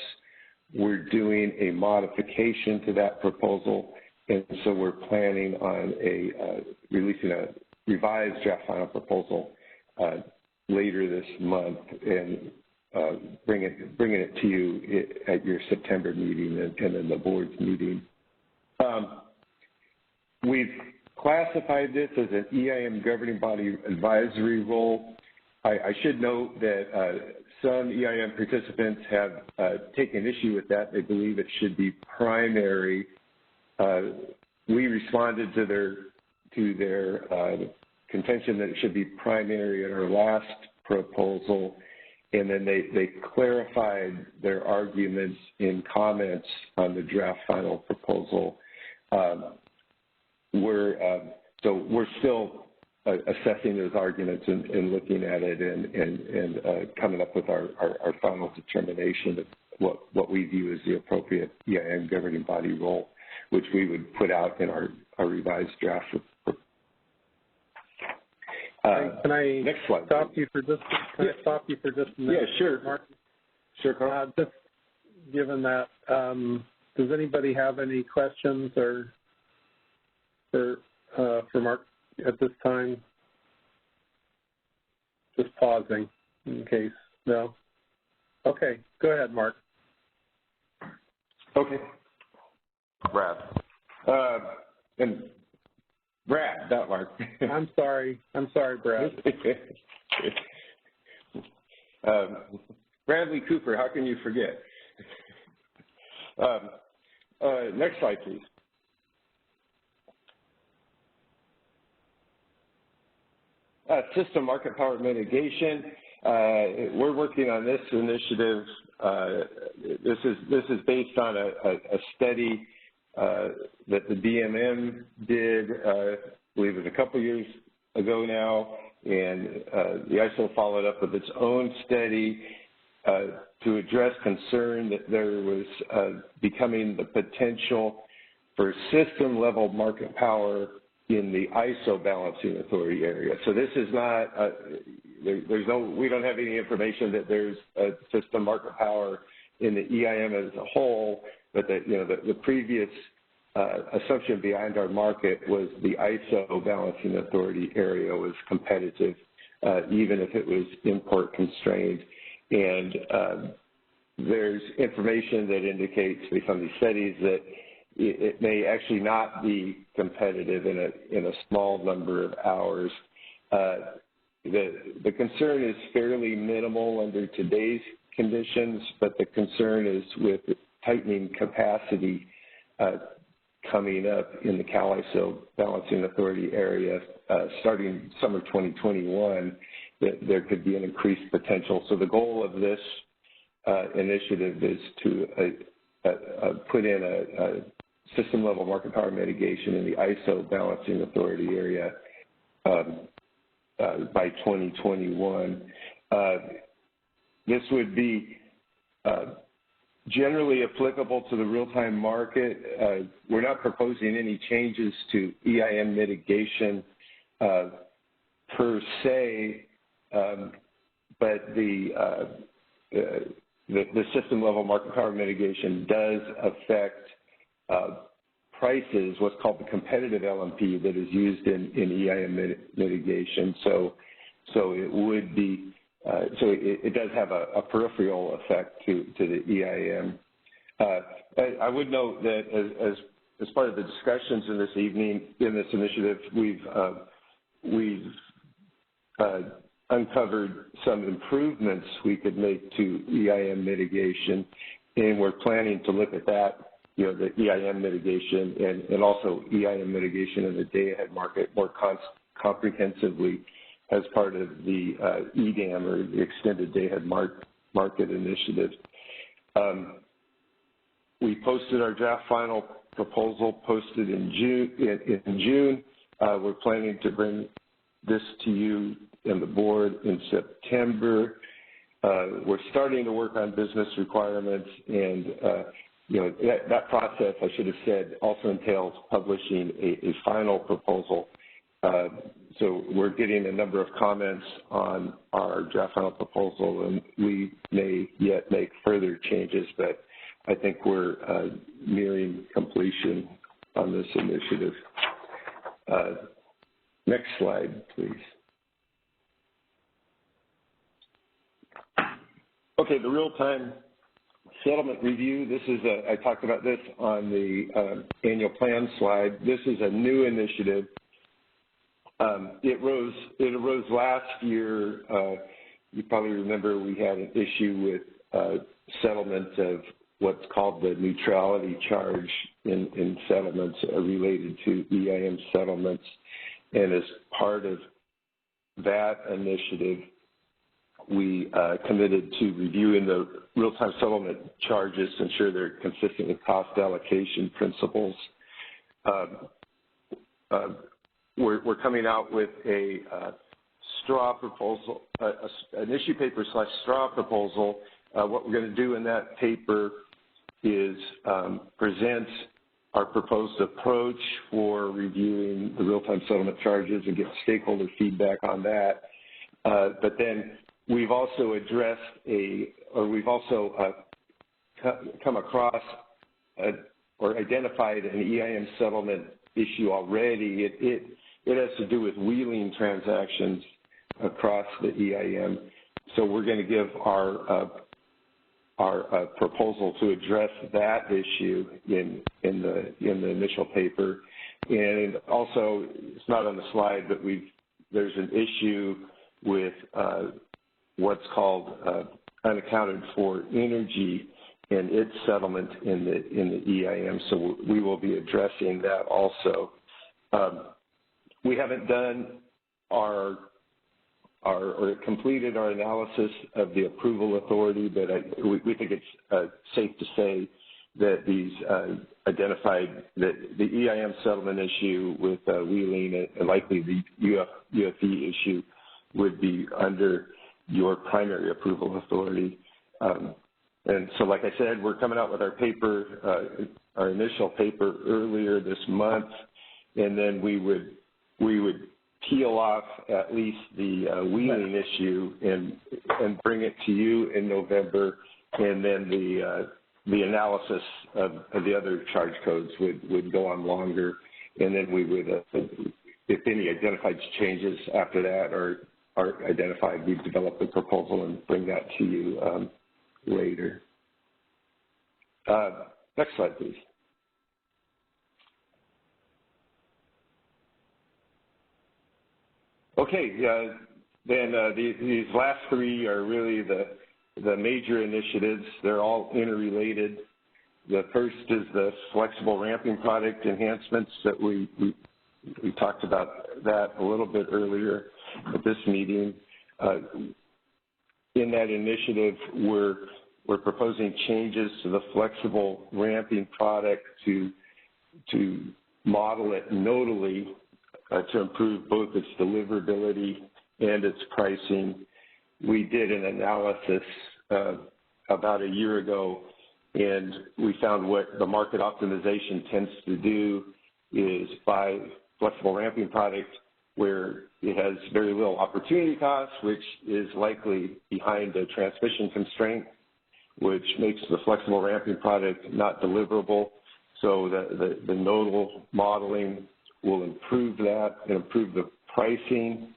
we're doing a modification to that proposal, and so we're planning on releasing a revised draft final proposal later this month and bringing it to you at your September meeting and then the board's meeting. We've classified this as an EIM governing body advisory role. I should note that some EIM participants have taken issue with that. They believe it should be primary. We responded to their contention that it should be primary in our last proposal, and then they clarified their arguments in comments on the draft final proposal. We're still assessing those arguments and looking at it and coming up with our final determination of what we view as the appropriate EIM governing body role, which we would put out in our revised draft. Can I next slide, stop you for just a minute? Yeah, sure. Mark? Sure, Carl. Just given that, does anybody have any questions or for Mark at this time? Just pausing in case. No? Okay, go ahead, Mark. Okay. Brad. And Brad, not Mark. I'm sorry, Brad. Bradley Cooper, how can you forget? Next slide, please. System market power mitigation. We're working on this initiative. This is based on a study that the DMM did, I believe it was a couple years ago now, and the ISO followed up with its own study to address concern that there was becoming the potential for system-level market power in the ISO balancing authority area. So this is not, we don't have any information that there's a system market power in the EIM as a whole, but that, the previous assumption behind our market was the ISO balancing authority area was competitive, even if it was import constrained. And there's information that indicates, based on these studies, that it may actually not be competitive in a small number of hours. The concern is fairly minimal under today's conditions, but the concern is with tightening capacity coming up in the CAL-ISO balancing authority area starting summer 2021, that there could be an increased potential. So the goal of this initiative is to put in a system-level market power mitigation in the ISO balancing authority area by 2021. This would be generally applicable to the real-time market. We're not proposing any changes to EIM mitigation per se, but the system-level market power mitigation does affect prices, what's called the competitive LMP that is used in EIM mitigation. So it would be, it does have a peripheral effect to the EIM. I would note that as part of the discussions in this evening, in this initiative, we've uncovered some improvements we could make to EIM mitigation, and we're planning to look at that, the EIM mitigation and also EIM mitigation in the day-ahead market more comprehensively as part of the EDAM, or the Extended Day-Ahead Market Initiative. We posted our draft final proposal, posted in June. We're planning to bring this to you and the board in September. We're starting to work on business requirements, and that process, I should have said, also entails publishing a final proposal. So we're getting a number of comments on our draft final proposal, and we may yet make further changes, but I think we're nearing completion on this initiative. Next slide, please. Okay, the real-time settlement review. This is I talked about this on the annual plan slide. This is a new initiative. It arose last year. You probably remember we had an issue with settlement of what's called the neutrality charge in settlements related to EIM settlements. And as part of that initiative, we committed to reviewing the real-time settlement charges to ensure they're consistent with cost allocation principles. We're coming out with a straw proposal, an issue paper / straw proposal. What we're going to do in that paper is present our proposed approach for reviewing the real-time settlement charges and get stakeholder feedback on that. But then we've also addressed we've also come across or identified an EIM settlement issue already. It has to do with wheeling transactions across the EIM. So we're going to give our proposal to address that issue in the initial paper. And also, it's not on the slide, but there's an issue with what's called unaccounted for energy and its settlement in the EIM. So we will be addressing that also. We haven't done or completed our analysis of the approval authority, but we think it's safe to say that these identified that the EIM settlement issue with wheeling and likely the UFE issue would be under your primary approval authority. And so, like I said, we're coming out with our paper, our initial paper earlier this month, and then we would peel off at least the wheeling issue and bring it to you in November, and then the analysis of the other charge codes would go on longer, and then we would, if any identified changes after that are identified, we'd develop the proposal and bring that to you later. Next slide, please. Okay, then these last three are really the major initiatives. They're all interrelated. The first is the flexible ramping product enhancements that we talked about that a little bit earlier at this meeting. In that initiative, we're proposing changes to the flexible ramping product to model it nodally to improve both its deliverability and its pricing. We did an analysis about a year ago, and we found what the market optimization tends to do is buy flexible ramping product where it has very little opportunity cost, which is likely behind a transmission constraint, which makes the flexible ramping product not deliverable. So the nodal modeling will improve that and improve the pricing.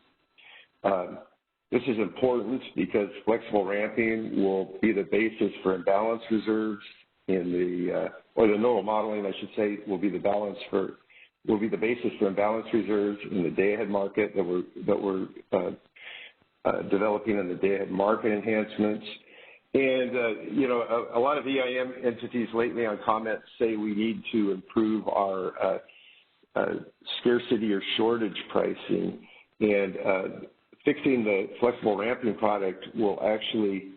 This is important because flexible ramping will be the basis for imbalance reserves or the nodal modeling, I should say, will be the basis for imbalance reserves in the day-ahead market that we're developing in the day-ahead market enhancements. And, a lot of EIM entities lately on comments say we need to improve our scarcity or shortage pricing, and fixing the flexible ramping product will actually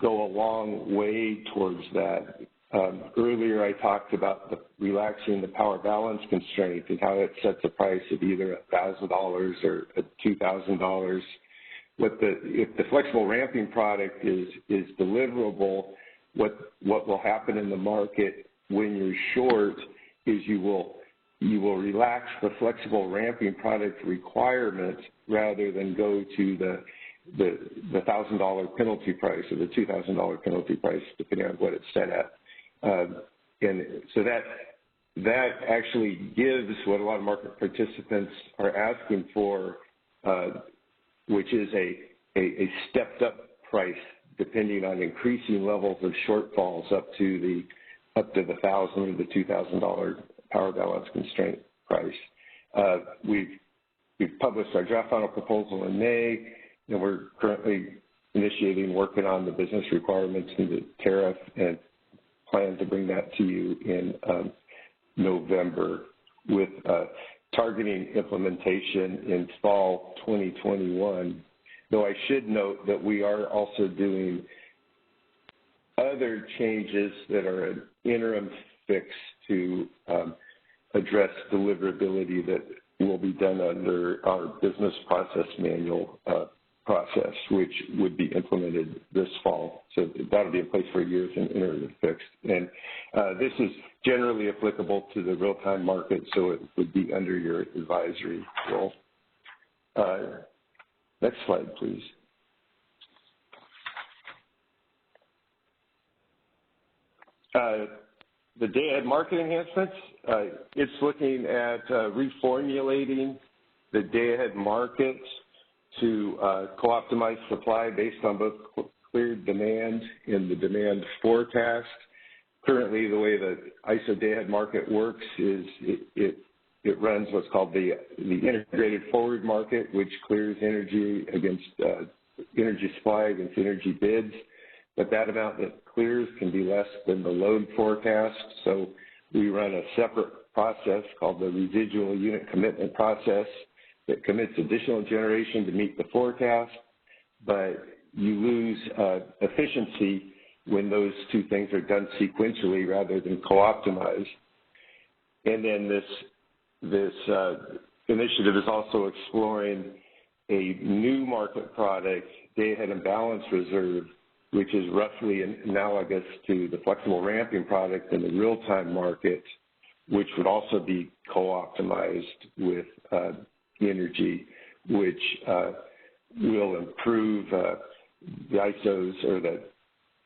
go a long way towards that. Earlier I talked about relaxing the power balance constraint and how it sets a price of either $1,000 or $2,000. If the flexible ramping product is deliverable, what will happen in the market when you're short is you will relax the flexible ramping product requirement rather than go to the $1,000 penalty price or the $2,000 penalty price, depending on what it's set at. And so that actually gives what a lot of market participants are asking for, which is a stepped up price depending on increasing levels of shortfalls up to the $1,000 or the $2,000 power balance constraint price. We've published our draft final proposal in May, and we're currently working on the business requirements and the tariff, and plan to bring that to you in November with targeting implementation in fall 2021. Though I should note that we are also doing other changes that are an interim fix to address deliverability that will be done under our business process manual process, which would be implemented this fall. So that'll be in place for a year as an interim fix. And this is generally applicable to the real-time market, so it would be under your advisory role. Next slide, please. The day-ahead market enhancements, it's looking at reformulating the day-ahead markets to co-optimize supply based on both cleared demand and the demand forecast. Currently, the way the ISO day-ahead market works is it runs what's called the integrated forward market, which clears energy against energy supply against energy bids. But that amount that clears can be less than the load forecast. So we run a separate process called the residual unit commitment process that commits additional generation to meet the forecast, but you lose efficiency when those two things are done sequentially rather than co-optimized. And then this initiative is also exploring a new market product, day-ahead imbalance reserve, which is roughly analogous to the flexible ramping product in the real-time market, which would also be co-optimized with energy, which will improve the ISO's or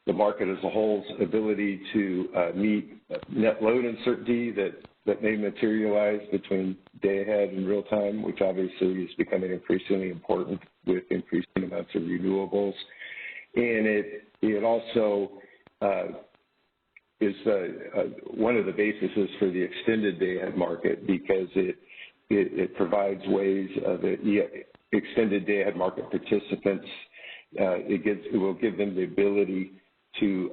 the market as a whole's ability to meet net load uncertainty that may materialize between day-ahead and real-time, which obviously is becoming increasingly important with increasing amounts of renewables. And it also is one of the bases for the extended day-ahead market, because it provides ways of extended day-ahead market participants. It will give them the ability to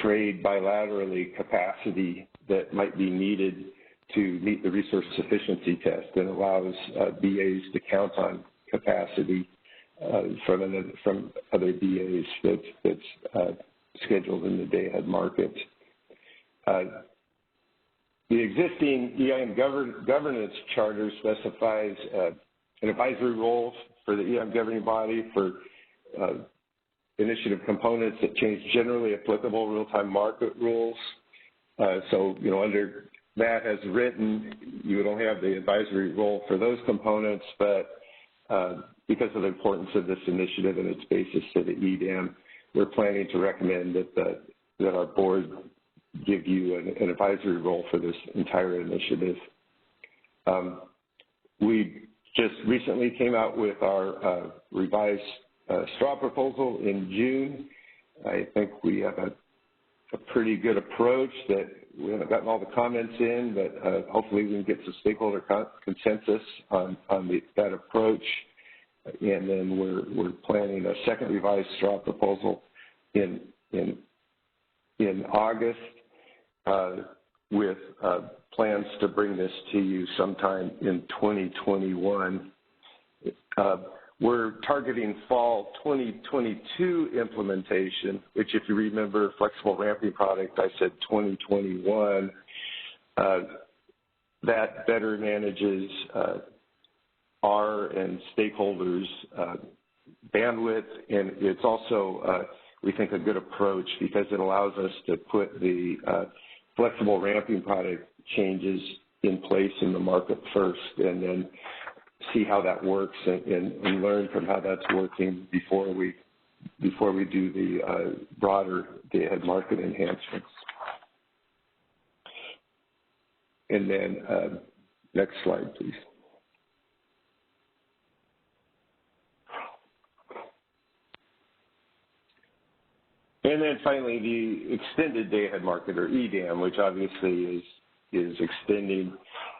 trade bilaterally capacity that might be needed to meet the resource sufficiency test, and allows BAs to count on capacity from other BAs that's scheduled in the day-ahead market. The existing EIM governance charter specifies an advisory role for the EIM governing body for initiative components that change generally applicable real-time market rules. So, under that as written, you don't have the advisory role for those components, but because of the importance of this initiative and its basis to the EDAM, we're planning to recommend that our board give you an advisory role for this entire initiative. We just recently came out with our revised straw proposal in June. I think we have a pretty good approach that we haven't gotten all the comments in, but hopefully we can get some stakeholder consensus on that approach. And then we're planning a second revised straw proposal in August with plans to bring this to you sometime in 2021. we're targeting fall 2022 implementation, which if you remember flexible ramping product, I said 2021. That better manages our and stakeholders' bandwidth, and it's also, we think, a good approach because it allows us to put the flexible ramping product changes in place in the market first and then see how that works and learn from how that's working before we do the broader day-ahead market enhancements. And then next slide, please. And then finally, the extended day-ahead market, or EDAM, which obviously is extending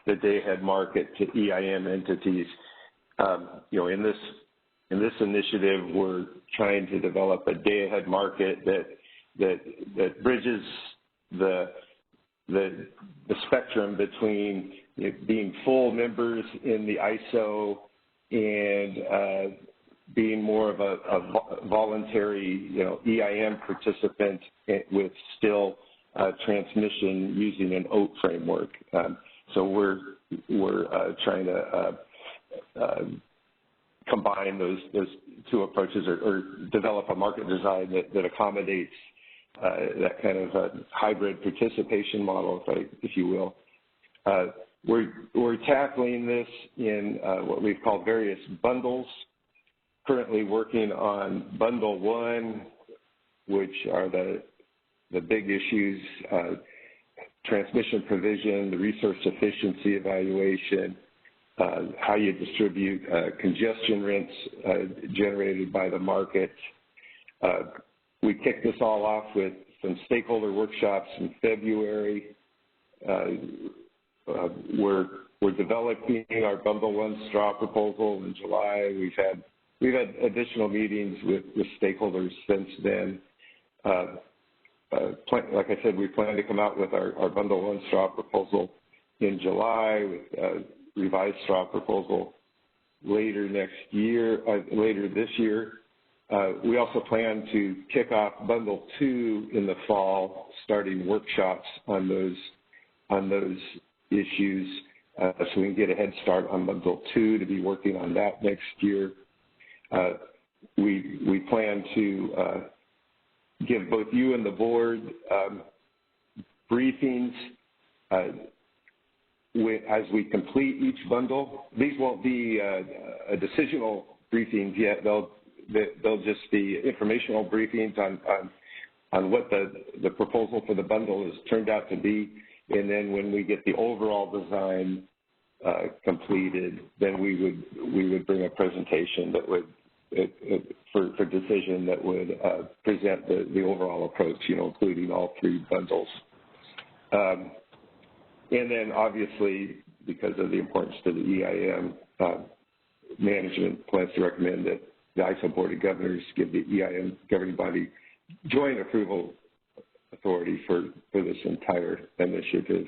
the day-ahead market to EIM entities. You know, in this initiative, we're trying to develop a day-ahead market that bridges the spectrum between being full members in the ISO and being more of a voluntary, EIM participant with still transmission using an OAT framework. So we're trying to combine those two approaches or develop a market design that accommodates that kind of a hybrid participation model, if you will. We're tackling this in what we've called various bundles. Currently working on Bundle 1, which are the big issues, transmission provision, the resource efficiency evaluation, how you distribute congestion rents generated by the market. We kicked this all off with some stakeholder workshops in February. We're developing our Bundle 1 straw proposal in July. We've had additional meetings with stakeholders since then. Like I said, we plan to come out with our Bundle 1 straw proposal in July, with a revised straw proposal later this year. We also plan to kick off Bundle 2 in the fall, starting workshops on those issues, so we can get a head start on Bundle 2 to be working on that next year. We plan to give both you and the board briefings as we complete each bundle. These won't be a decisional briefings yet. They'll just be informational briefings on what the proposal for the bundle has turned out to be. And then when we get the overall design completed, then we would bring a presentation that would for decision that would present the overall approach, including all three bundles. And then obviously, because of the importance to the EIM, management plans to recommend that the ISO Board of Governors give the EIM governing body joint approval authority for this entire initiative.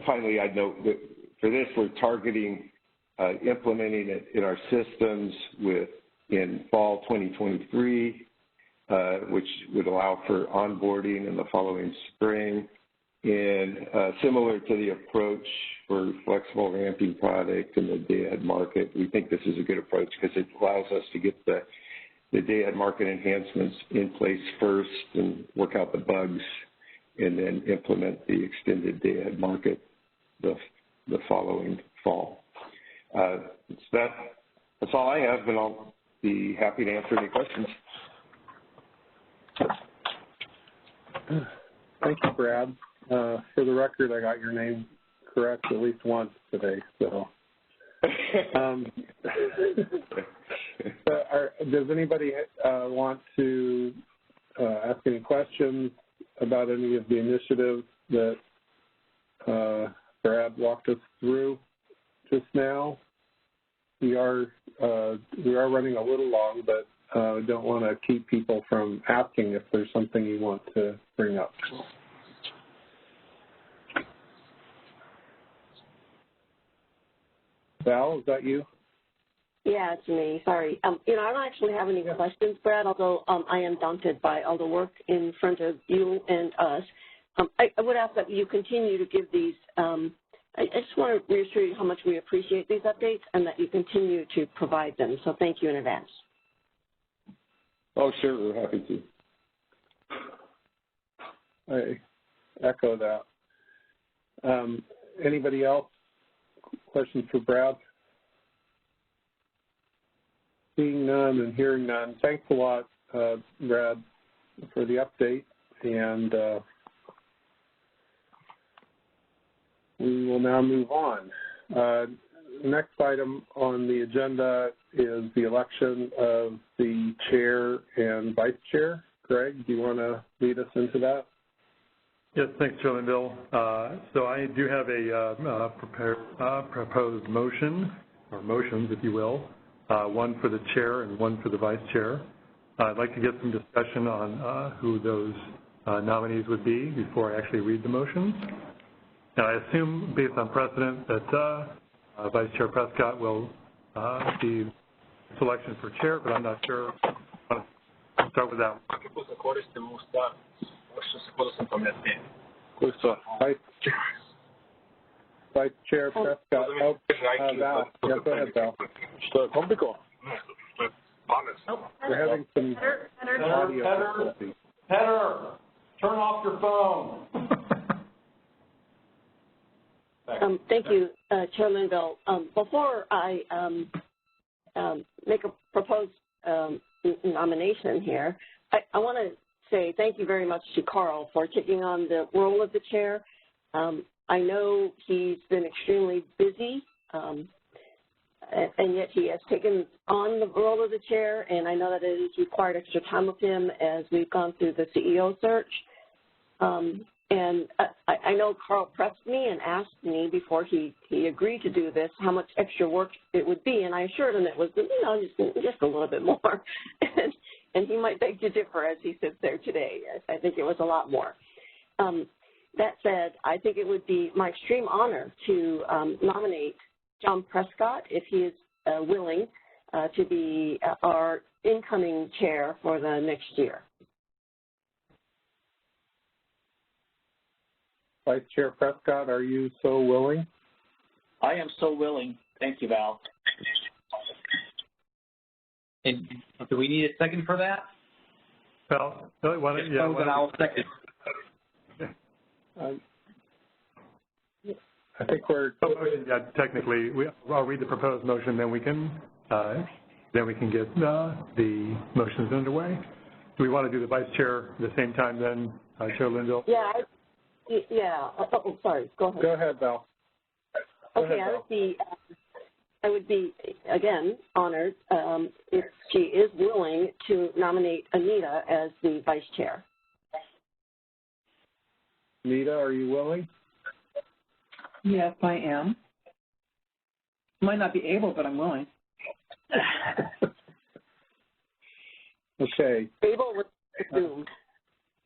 Finally, I'd note that for this, we're targeting implementing it in our systems in fall 2023, which would allow for onboarding in the following spring. And similar to the approach for flexible ramping product and the day-ahead market, we think this is a good approach because it allows us to get the day-ahead market enhancements in place first and work out the bugs, and then implement the extended day-ahead market the following fall. That's all I have, and I'll be happy to answer any questions. Thank you, Brad. For the record, I got your name correct at least once today. So, does anybody want to ask any questions about any of the initiatives that Brad walked us through just now? We are running a little long, but don't want to keep people from asking if there's something you want to bring up. Val, is that you? Yeah, it's me. Sorry. You know, I don't actually have any questions, Brad, although I am daunted by all the work in front of you and us. I would ask that you continue to give these, I just want to reassure you how much we appreciate these updates and that you continue to provide them. So thank you in advance. Oh, sure. We're happy to. I echo that. Anybody else? Questions for Brad? Seeing none and hearing none. Thanks a lot, Brad, for the update. And we will now move on. Next item on the agenda is the election of the chair and vice chair. Greg, do you want to lead us into that? Yes, thanks, Chairman Bill. So I do have a proposed motion, or motions, if you will, one for the chair and one for the vice chair. I'd like to get some discussion on who those nominees would be before I actually read the motions. Now, I assume, based on precedent, that Vice Chair Prescott will be selection for chair, but I'm not sure. I'll start with that one. Vice Chair Prescott. Oh, Val. Yeah, go ahead, Val. We're having some audio difficulty. Heather, turn off your phone. Thank you, Chairman Bill. Before I make a proposed nomination here, I want to say thank you very much to Carl for taking on the role of the chair. I know he's been extremely busy, and yet he has taken on the role of the chair, and I know that it has required extra time with him as we've gone through the CEO search. And I know Carl pressed me and asked me before he agreed to do this how much extra work it would be, and I assured him it was, you know, just a little bit more. And he might beg to differ as he sits there today. I think it was a lot more. That said, I think it would be my extreme honor to nominate John Prescott, if he is willing, to be our incoming chair for the next year. Vice Chair Prescott, are you so willing? I am so willing. Thank you, Val. And do we need a second for that? Val, why don't you? Yeah, then I'll second. I think we're. Yeah, technically, I'll read the proposed motion, then we can get the motions underway. Do we want to do the vice chair at the same time then, Chair Linville? Yeah. Yeah. Oh, sorry. Go ahead. Go ahead, Val. Okay, I would be again honored if she is willing to nominate Anita as the vice chair. Anita, are you willing? Yes, I am. Might not be able, but I'm willing. Okay. Able was assumed.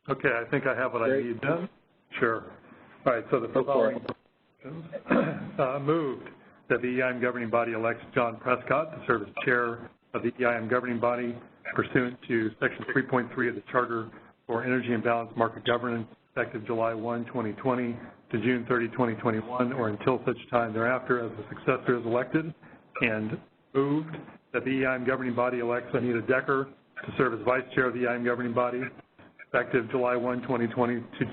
Okay, I think I have what I need then. Sure. All right, so the following moved that the EIM governing body elects John Prescott to serve as chair of the EIM governing body pursuant to Section 3.3 of the Charter for Energy and Balanced Market Governance, effective July 1, 2020 to June 30, 2021, or until such time thereafter as the successor is elected, and moved that the EIM governing body elects Anita Decker to serve as vice chair of the EIM governing body, effective July 1, 2020 to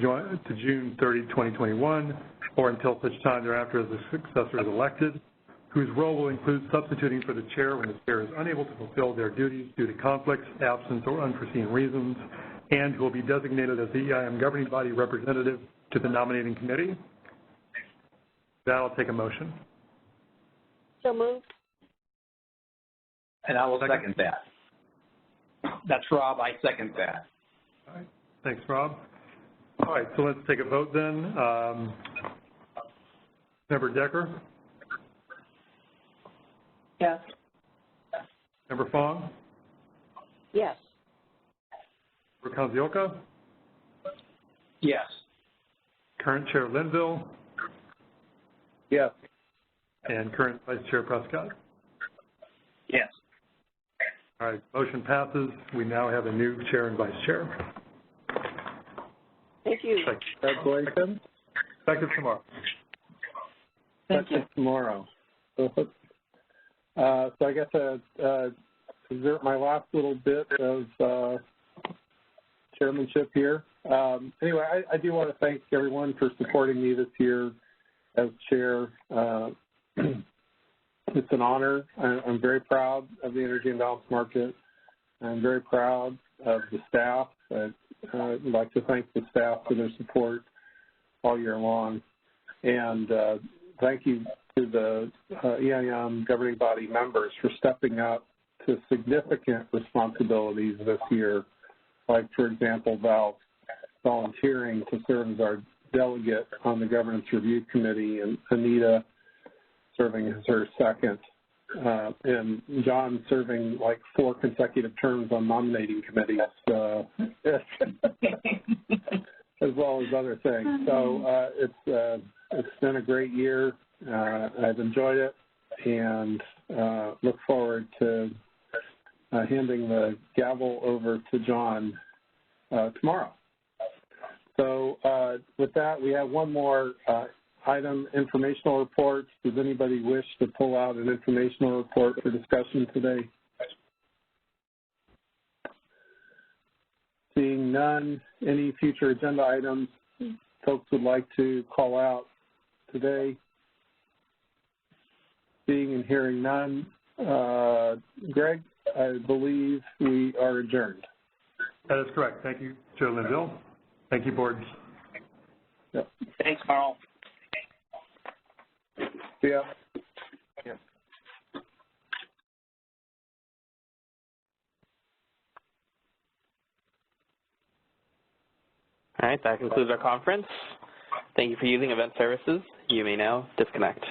June 30, 2021, or until such time thereafter as the successor is elected, whose role will include substituting for the chair when the chair is unable to fulfill their duties due to conflicts, absence, or unforeseen reasons, and who will be designated as the EIM governing body representative to the nominating committee. That I'll take a motion. So moved. And I will second that. That's Rob. I second that. All right. Thanks, Rob. All right, so let's take a vote then. Member Decker? Yes. Member Fong? Yes. Member Kanzioka? Yes. Current Chair Linville? Yes. And current Vice Chair Prescott? Yes. All right, motion passes. We now have a new chair and vice chair. Thank you. Congratulations. Effective tomorrow. Effective tomorrow. So I guess exert my last little bit of chairmanship here. Anyway, I do want to thank everyone for supporting me this year as chair. It's an honor. I'm very proud of the Energy Imbalance Market. I'm very proud of the staff. I'd like to thank the staff for their support all year long. And thank you to the EIM governing body members for stepping up to significant responsibilities this year, like, for example, Val volunteering to serve as our delegate on the Governance Review Committee, and Anita serving as her second, and John serving like 4 consecutive terms on nominating committees, as well as other things. So it's been a great year. I've enjoyed it, and look forward to handing the gavel over to John tomorrow. So with that, we have one more item, informational reports. Does anybody wish to pull out an informational report for discussion today? Seeing none, any future agenda items folks would like to call out today? Seeing and hearing none, Greg, I believe we are adjourned. That is correct. Thank you, Chair Linville. Thank you, board. Yep. Thanks, Carl. See ya. Yeah. All right, that concludes our conference. Thank you for using Event Services. You may now disconnect.